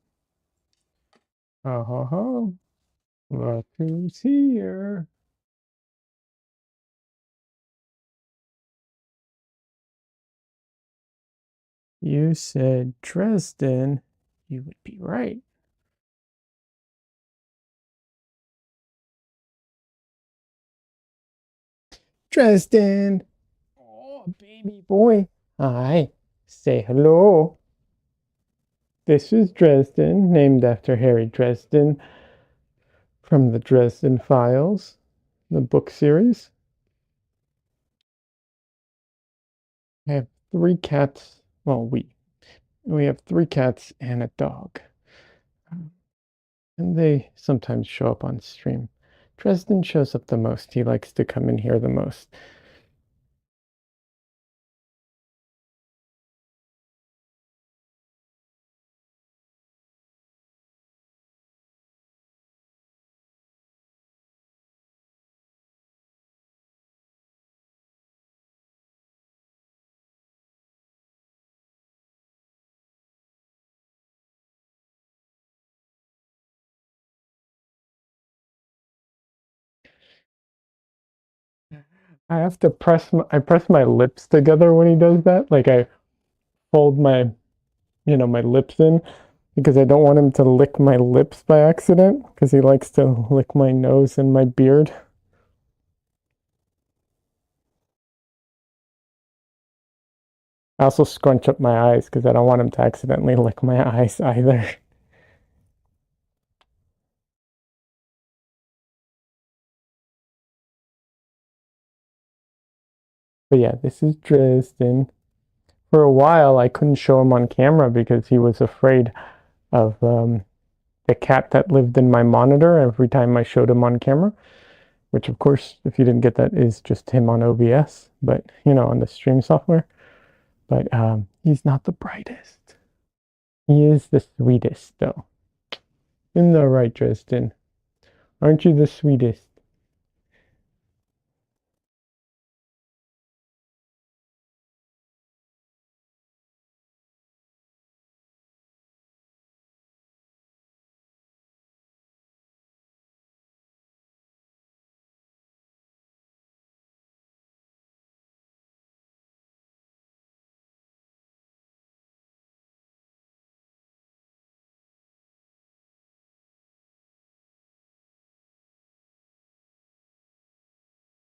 oh, ho, ho. Look who's here. You said Dresden. You would be right. Dresden. Oh, baby boy. Hi. Say hello. This is Dresden, named after Harry Dresden from the Dresden Files, the book series. I have three cats. Well, we have three cats and a dog. And they sometimes show up on stream. Dresden shows up the most. He likes to come in here the most. I press my lips together when he does that. Like I fold my lips in because I don't want him to lick my lips by accident because he likes to lick my nose and my beard. I also scrunch up my eyes because I don't want him to accidentally lick my eyes either. But yeah, this is Dresden. For a while, I couldn't show him on camera because he was afraid of the cat that lived in my monitor every time I showed him on camera, which of course, if you didn't get that, is just him on OBS, but on the stream software. But he's not the brightest. He is the sweetest, though. Isn't that right, Dresden? Aren't you the sweetest?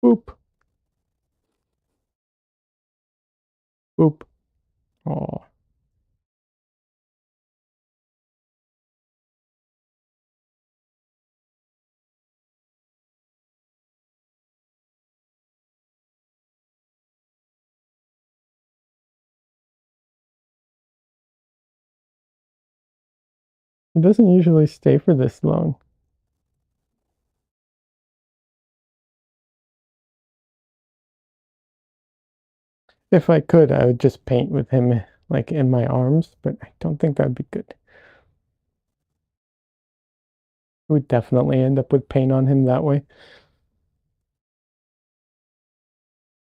Boop, boop. Oh, he doesn't usually stay for this long. If I could, I would just paint with him like in my arms, but I don't think that'd be good. We would definitely end up with paint on him that way.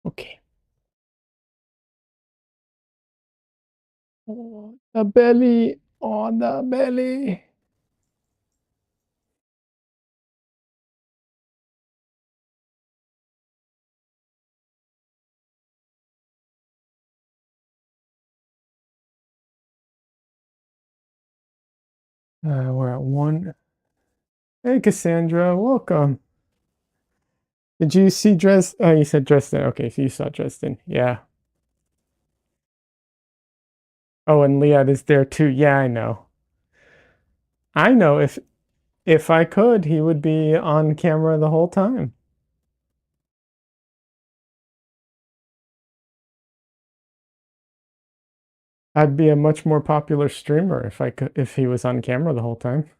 Okay. Oh, the belly. Oh, the belly. We're at one. Hey, Cassandra, welcome. Did you see Dres? Oh, you said Dresden. Okay, so you saw Dresden. Yeah. Oh, and Liad is there too. Yeah, I know. I know. If I could, he would be on camera the whole time. I'd be a much more popular streamer if he was on camera the whole time.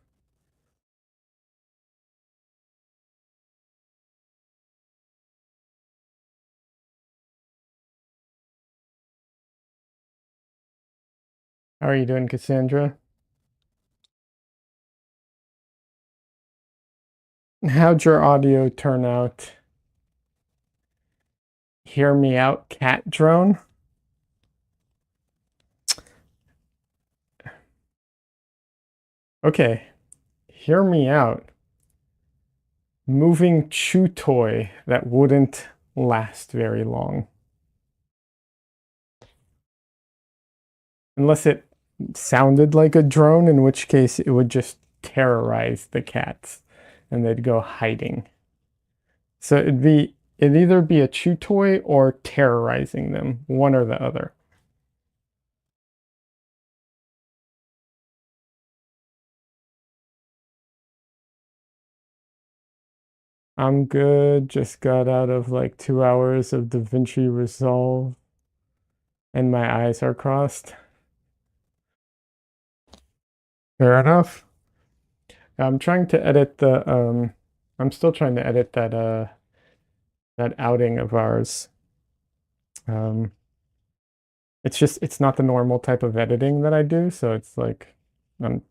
How are you doing, Cassandra? How'd your audio turn out? Hear me out, cat drone. Okay, hear me out. Moving chew toy that wouldn't last very long. Unless it sounded like a drone, in which case it would just terrorize the cats and they'd go hiding. So it'd either be a chew toy or terrorizing them, one or the other. I'm good. Just got out of like 2 hours of DaVinci Resolve and my eyes are crossed. Fair enough. I'm trying to edit I'm still trying to edit that outing of ours. Um it's not the normal type of editing that I do, so it's like I'm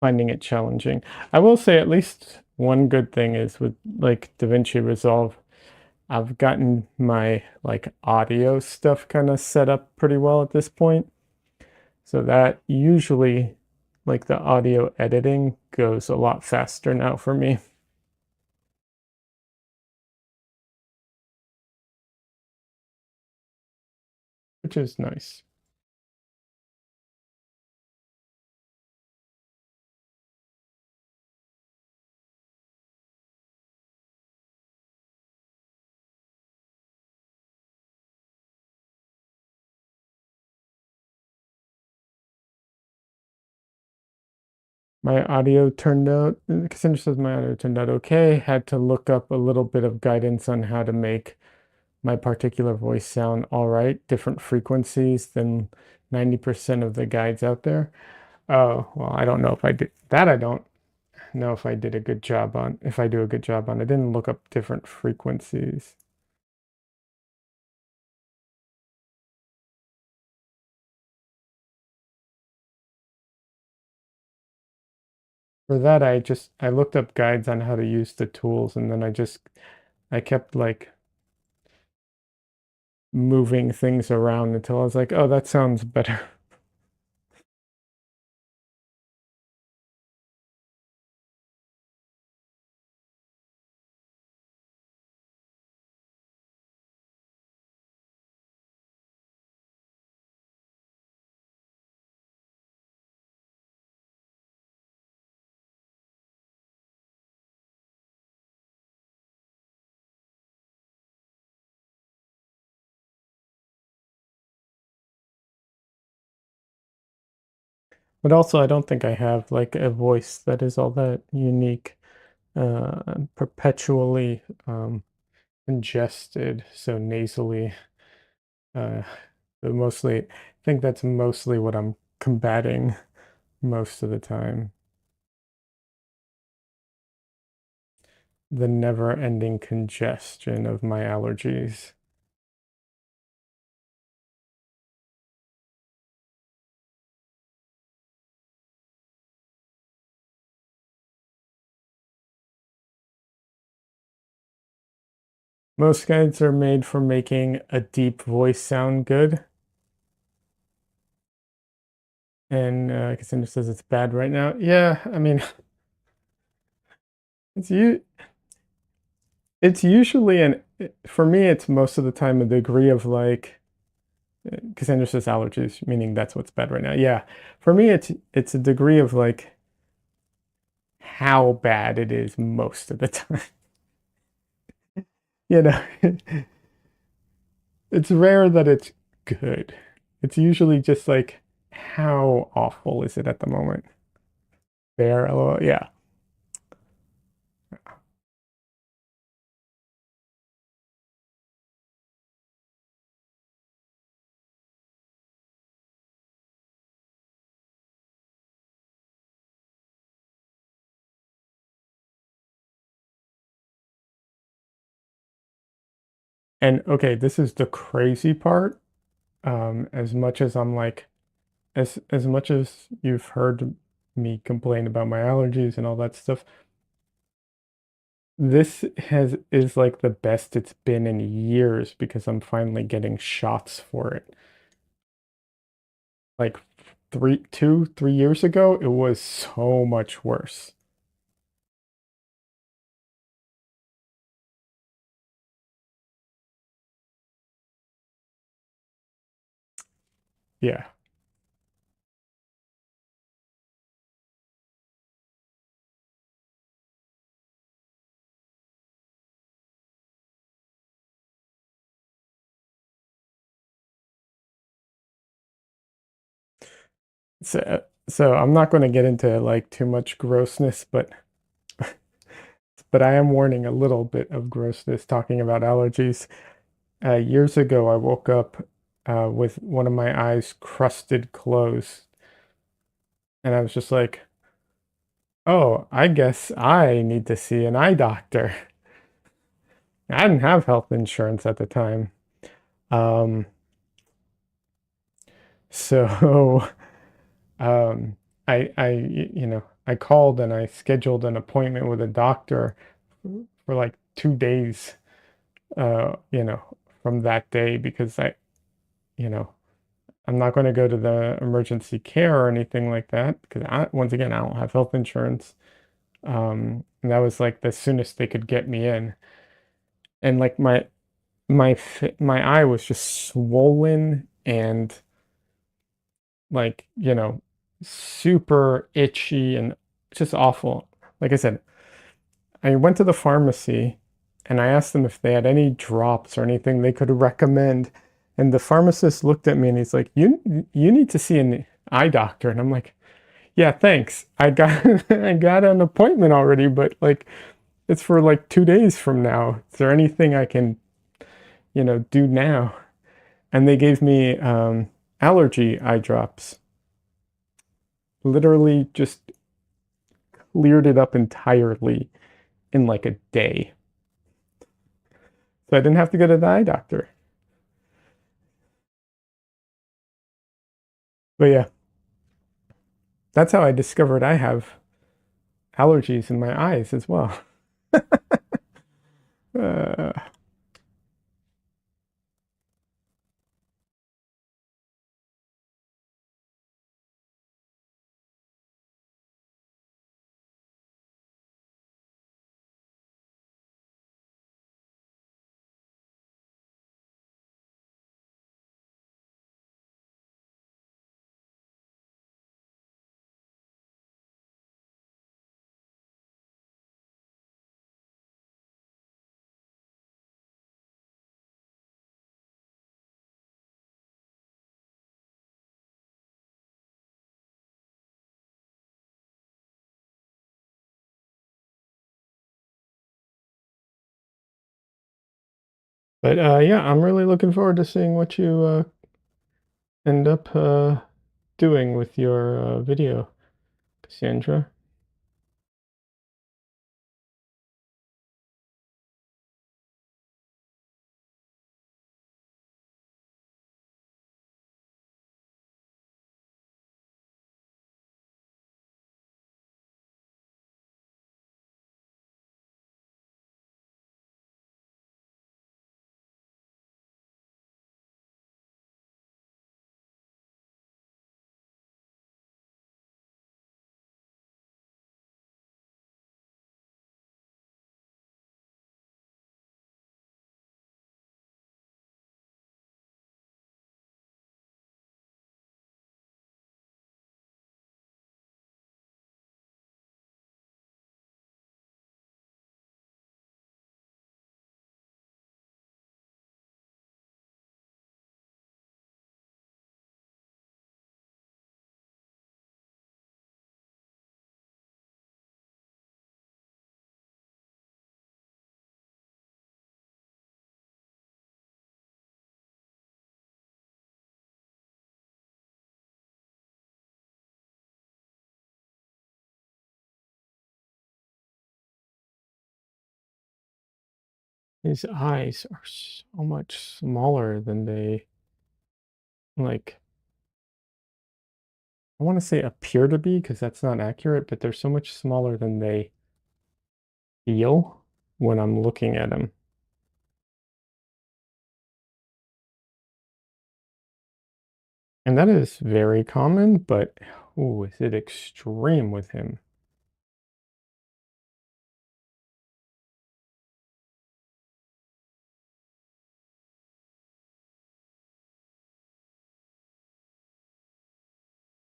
finding it challenging. I will say at least one good thing is with like DaVinci Resolve, I've gotten my like audio stuff kind of set up pretty well at this point. So that usually like the audio editing goes a lot faster now for me, which is nice. My audio turned out, Cassandra says my audio turned out okay. Had to look up a little bit of guidance on how to make my particular voice sound all right, different frequencies than 90% of the guides out there. Oh, well, I don't know if I did that. I don't know if I did a good job on, if I do a good job on. I didn't look up different frequencies. For that, I looked up guides on how to use the tools and then I kept like moving things around until I was like, oh, that sounds better. But also, I don't think I have like a voice that is all that unique, perpetually congested, so nasally. Uh, but mostly, I think that's mostly what I'm combating most of the time. The never-ending congestion of my allergies. Most guides are made for making a deep voice sound good. And Cassandra says it's bad right now. Yeah, I mean, it's you. It's usually for me, it's most of the time a degree of like Cassandra says allergies, meaning that's what's bad right now. Yeah, for me, it's a degree of like how bad it is most of the time. You know, it's rare that it's good. It's usually just like how awful is it at the moment? There, LOL. Yeah. And okay, this is the crazy part. As much as I'm like, as much as you've heard me complain about my allergies and all that stuff, this has is like the best it's been in years because I'm finally getting shots for it. Like 3 years ago, it was so much worse. Yeah. So I'm not going to get into like too much grossness, but I am warning a little bit of grossness talking about allergies. Years ago, I woke up with one of my eyes crusted closed, and I was just like, "Oh, I guess I need to see an eye doctor." I didn't have health insurance at the time, um, so um, I called and I scheduled an appointment with a doctor for like 2 days, from that day because you know, I'm not going to go to the emergency care or anything like that because once again, I don't have health insurance. And that was like the soonest they could get me in. And like my eye was just swollen and like, super itchy and just awful. Like I said, I went to the pharmacy and I asked them if they had any drops or anything they could recommend. And the pharmacist looked at me and he's like, "You need to see an eye doctor." And I'm like, "Yeah, thanks. I got I got an appointment already, but like it's for like 2 days from now. Is there anything I can, do now?" And they gave me allergy eye drops. Literally just cleared it up entirely in like a day. So I didn't have to go to the eye doctor. But yeah, that's how I discovered I have allergies in my eyes as well. Uh, but yeah, I'm really looking forward to seeing what you end up doing with your video, Cassandra. His eyes are so much smaller than they like. I want to say appear to be because that's not accurate, but they're so much smaller than they feel when I'm looking at them. And that is very common, but ooh, is it extreme with him?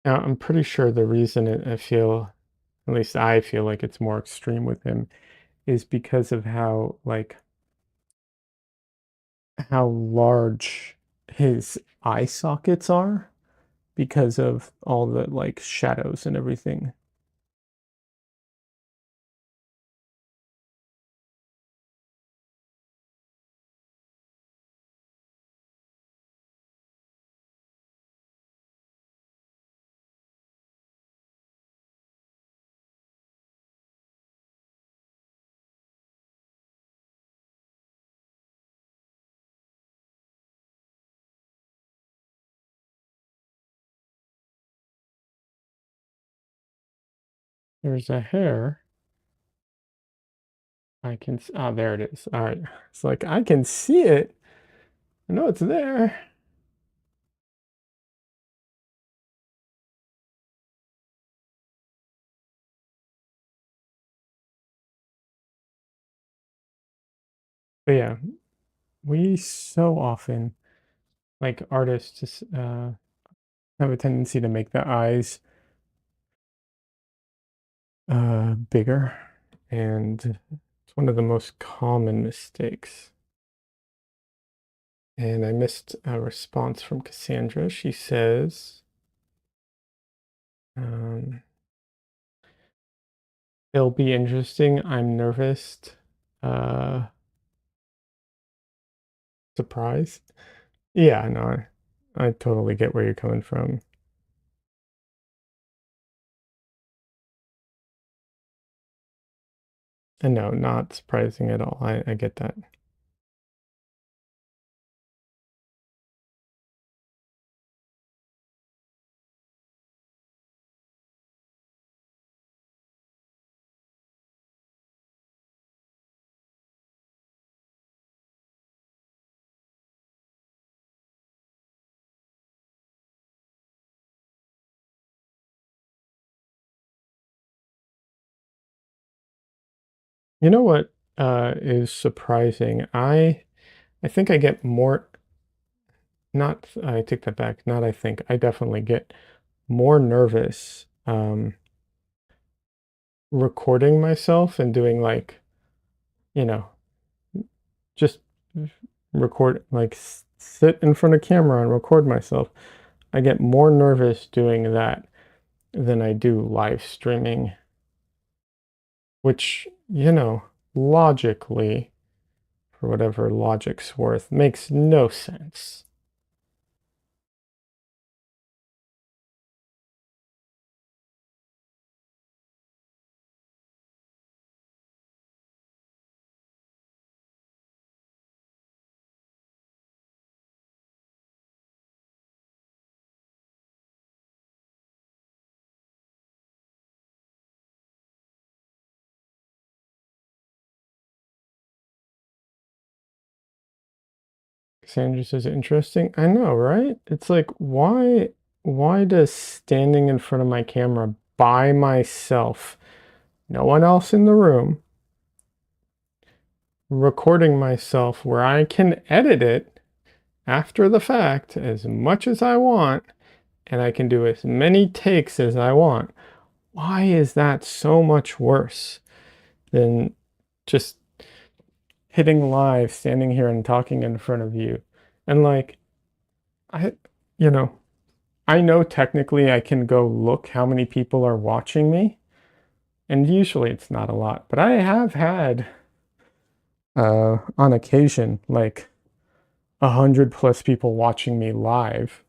Now, I'm pretty sure the reason I feel, at least I feel like it's more extreme with him, is because of how large his eye sockets are because of all the like shadows and everything. There's a hair. Ah, there it is. All right. It's like I can see it. I know it's there. But yeah, we so often, like artists, just have a tendency to make the eyes bigger, and it's one of the most common mistakes. And I missed a response from Cassandra. She says, um, "It'll be interesting. I'm nervous. Uh, surprised." Yeah, no, I totally get where you're coming from. And no, not surprising at all. I get that. You know what is surprising? I think I get more. Not. I take that back. Not. I think I definitely get more nervous recording myself and doing like you know just record like sit in front of camera and record myself. I get more nervous doing that than I do live streaming, which logically, for whatever logic's worth, makes no sense. Sandra says interesting. I know, right? It's like why does standing in front of my camera by myself, no one else in the room, recording myself where I can edit it after the fact as much as I want and I can do as many takes as I want. Why is that so much worse than just hitting live, standing here and talking in front of you? And like I you know, I know technically I can go look how many people are watching me, and usually it's not a lot, but I have had on occasion like 100+ people watching me live.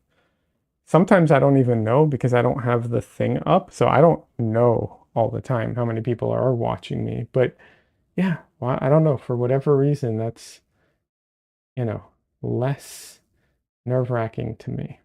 Sometimes I don't even know because I don't have the thing up, so I don't know all the time how many people are watching me. But yeah, well, I don't know, for whatever reason that's, you know, less nerve-wracking to me.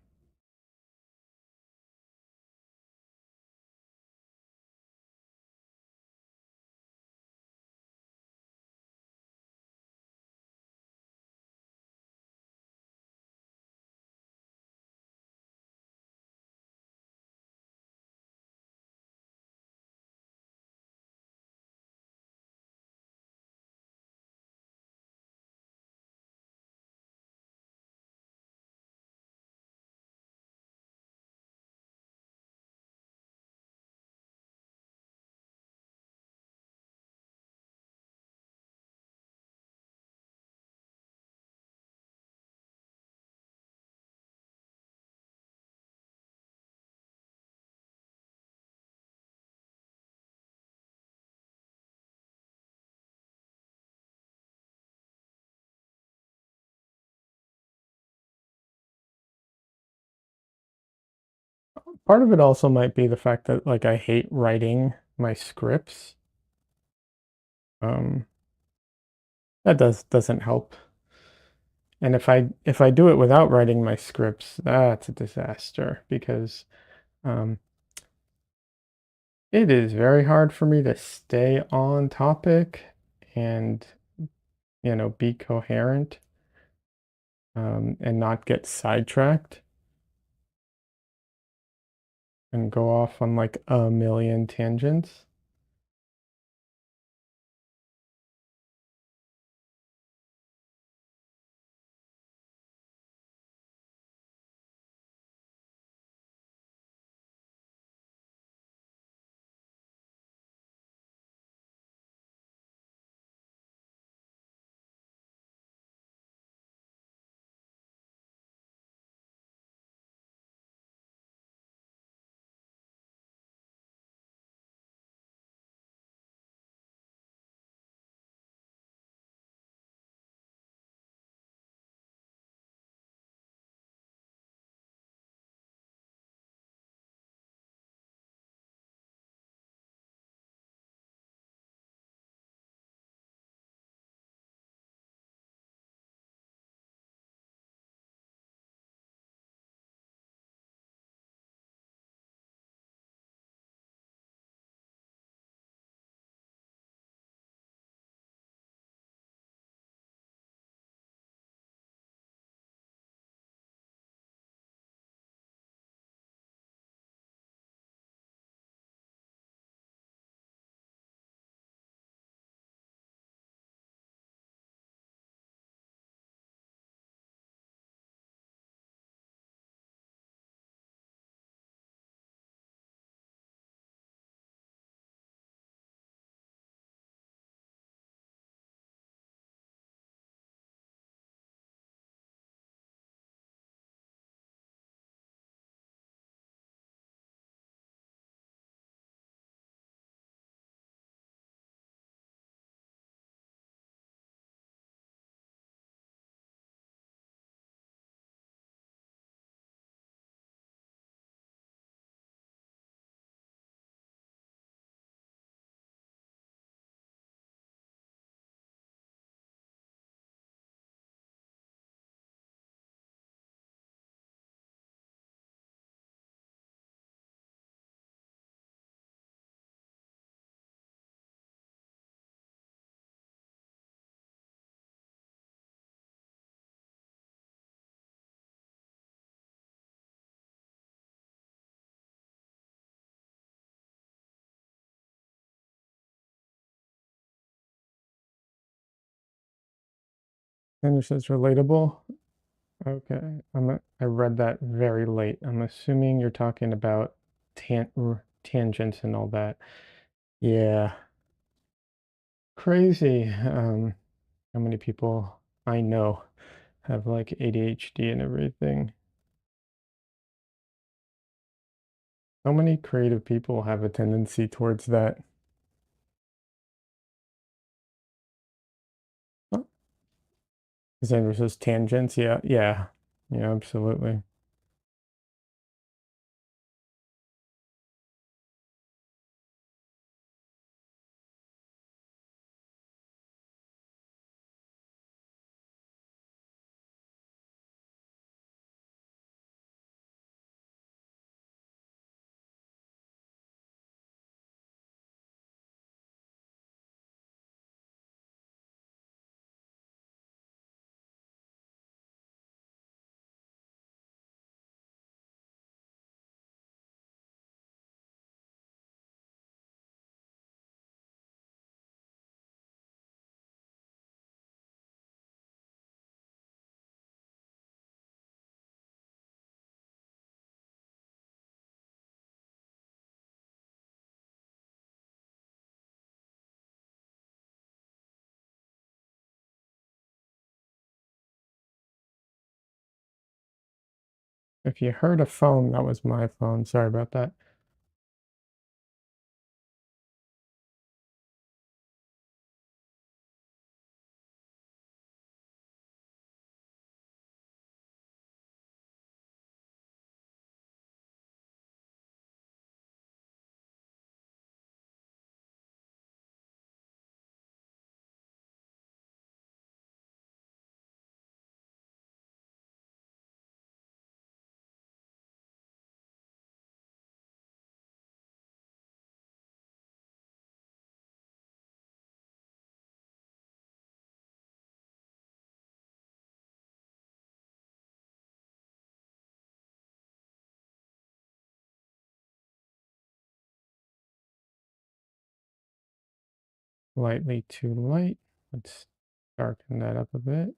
part of it also might be the fact that like I hate writing my scripts. Um, that doesn't help. And if I do it without writing my scripts, that's a disaster because um, it is very hard for me to stay on topic and be coherent and not get sidetracked and go off on like a million tangents. And it says relatable. Okay, I read that very late. I'm assuming you're talking about tangents and all that. Yeah, crazy. How many people I know have like ADHD and everything. So many creative people have a tendency towards that. Oh, Xander says tangents. Yeah, yeah, yeah, absolutely. If you heard a phone, that was my phone. Sorry about that. slightly too light. Let's darken that up a bit.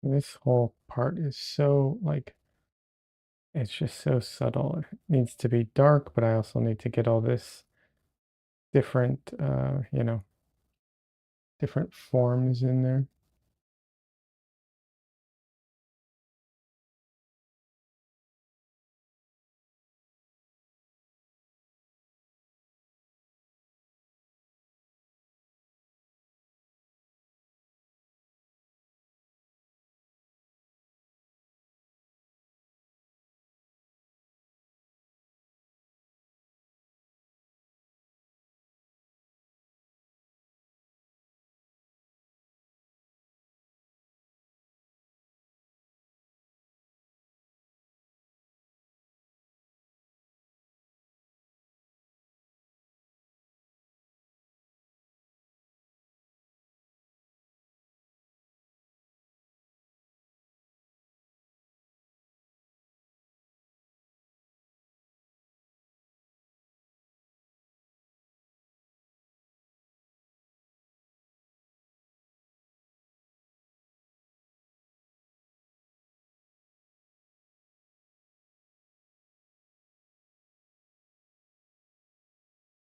This whole part is so like, it's just so subtle. It needs to be dark, but I also need to get all this different, different forms in there.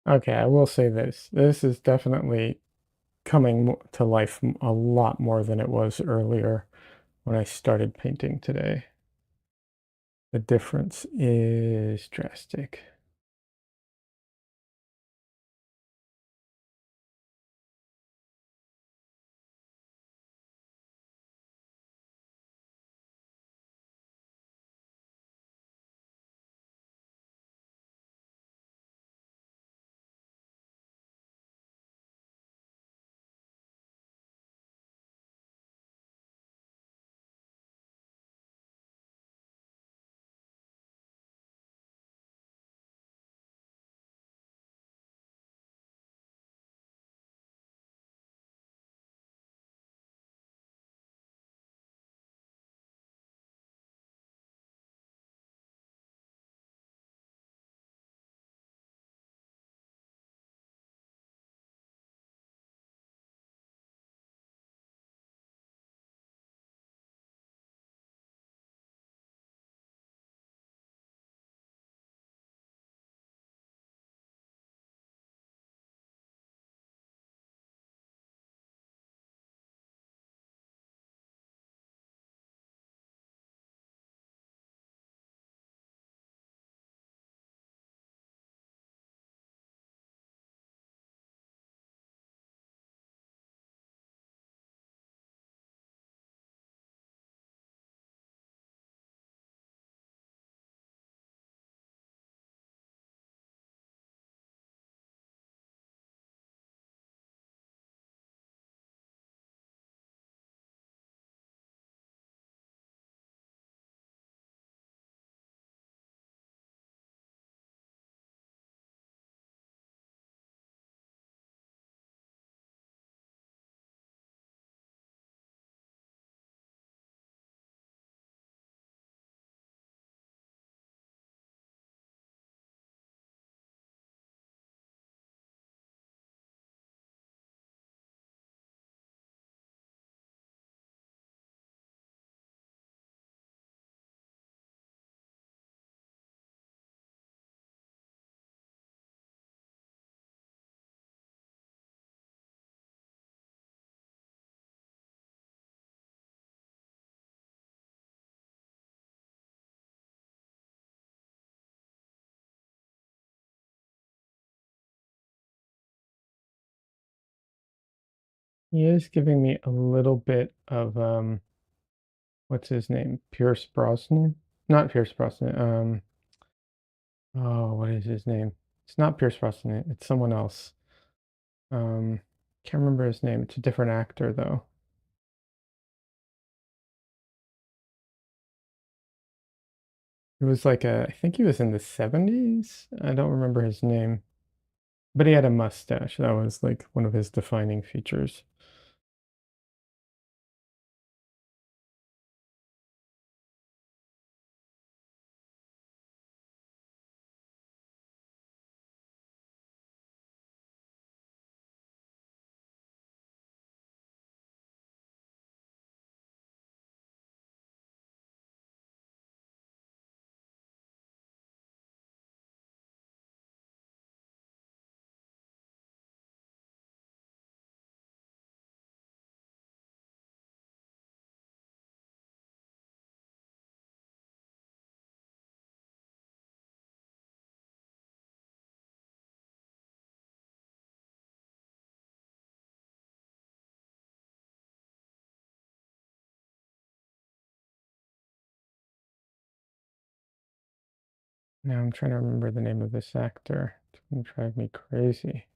Okay, I will say this. This is definitely coming to life a lot more than it was earlier when I started painting today. The difference is drastic. He is giving me a little bit of what's his name? Pierce Brosnan? Not Pierce Brosnan. Oh, what is his name? It's not Pierce Brosnan. It's someone else. Um, can't remember his name. It's a different actor though. It was like I think he was in the 70s. I don't remember his name, but he had a mustache. That was like one of his defining features. Now I'm trying to remember the name of this actor. It's gonna drive me crazy.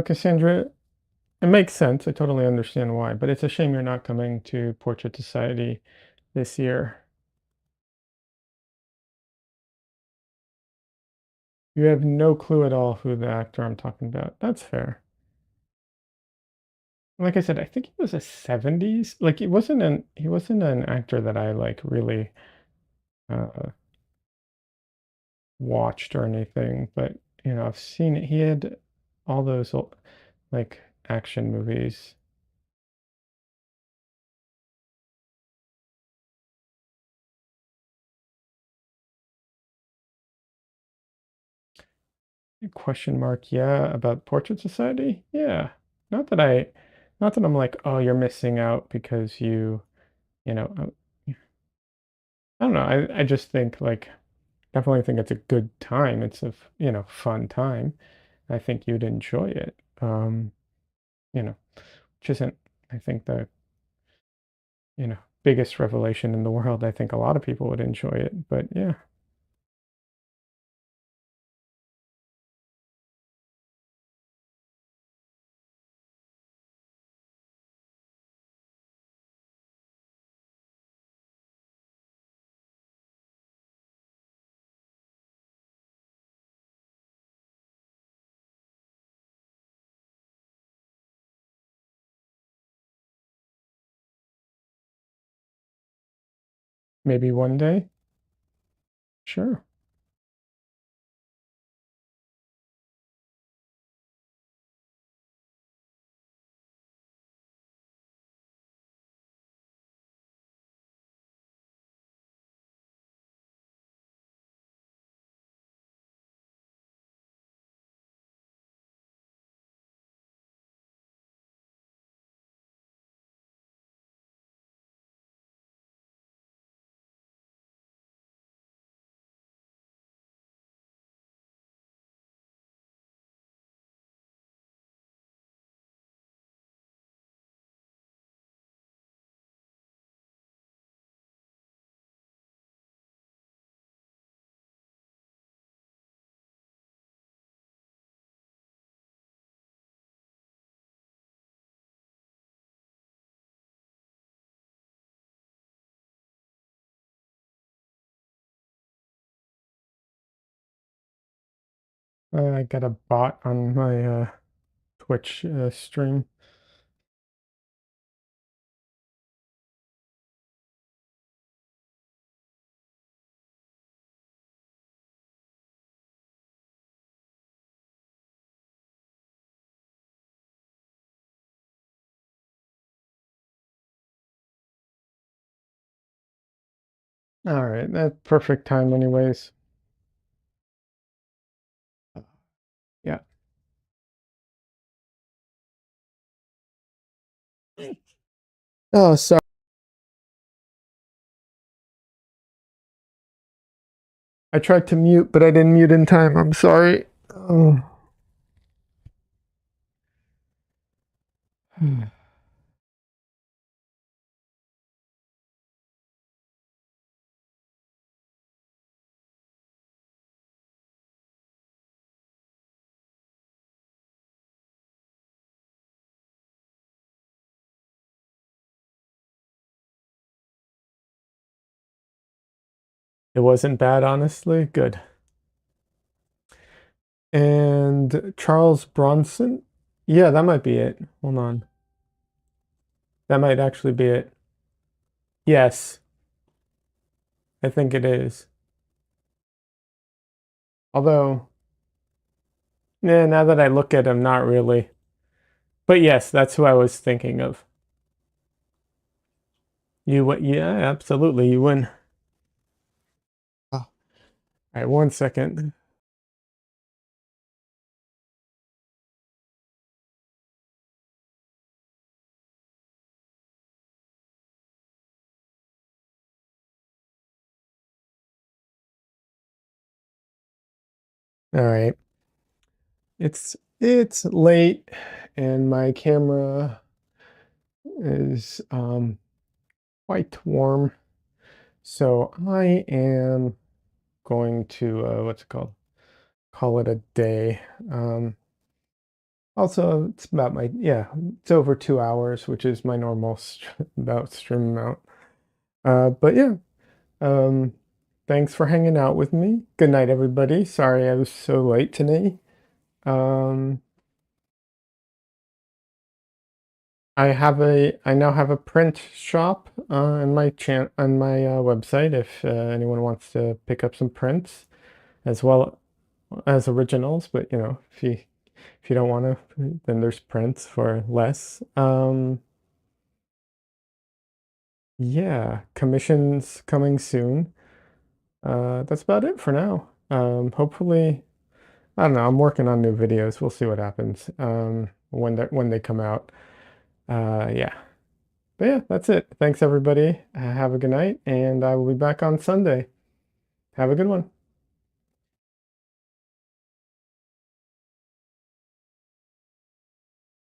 Cassandra, it makes sense. I totally understand why, but it's a shame you're not coming to Portrait Society this year. You have no clue at all who the actor I'm talking about. That's fair. Like I said, I think he was a 70s. Like he wasn't an actor that I like really uh watched or anything, but I've seen it. He had all those like action movies. Question mark, yeah, about Portrait Society? Yeah. Not that I not that I'm like, oh, you're missing out because you know, I don't know. I just think like definitely think it's a good time. It's fun time. I think you'd enjoy it. Which isn't, I think, the, biggest revelation in the world. I think a lot of people would enjoy it, but yeah, maybe one day. Sure. I got a bot on my Twitch stream. All right, that's perfect time anyways. Yeah. Oh, sorry. I tried to mute, but I didn't mute in time. I'm sorry. Oh. It wasn't bad, honestly. Good. And Charles Bronson? Yeah, that might be it. Hold on. That might actually be it. Yes, I think it is. Although, yeah, now that I look at him, not really. But yes, that's who I was thinking of. Yeah, absolutely, you win. Oh. All right, 1 second. All right. It's late and my camera is quite warm. So I am going to what's it called? Call it a day. Also, it's about it's over 2 hours, which is my normal about stream amount. But yeah, um, thanks for hanging out with me. Good night, everybody. Sorry I was so late today. Um, I now have a print shop on my website if anyone wants to pick up some prints as well as originals. But if you don't want to, then there's prints for less. Yeah, commissions coming soon. That's about it for now. Hopefully, I don't know. I'm working on new videos. We'll see what happens when they come out. Yeah. But yeah, that's it. Thanks everybody. Have a good night, and I will be back on Sunday. Have a good one.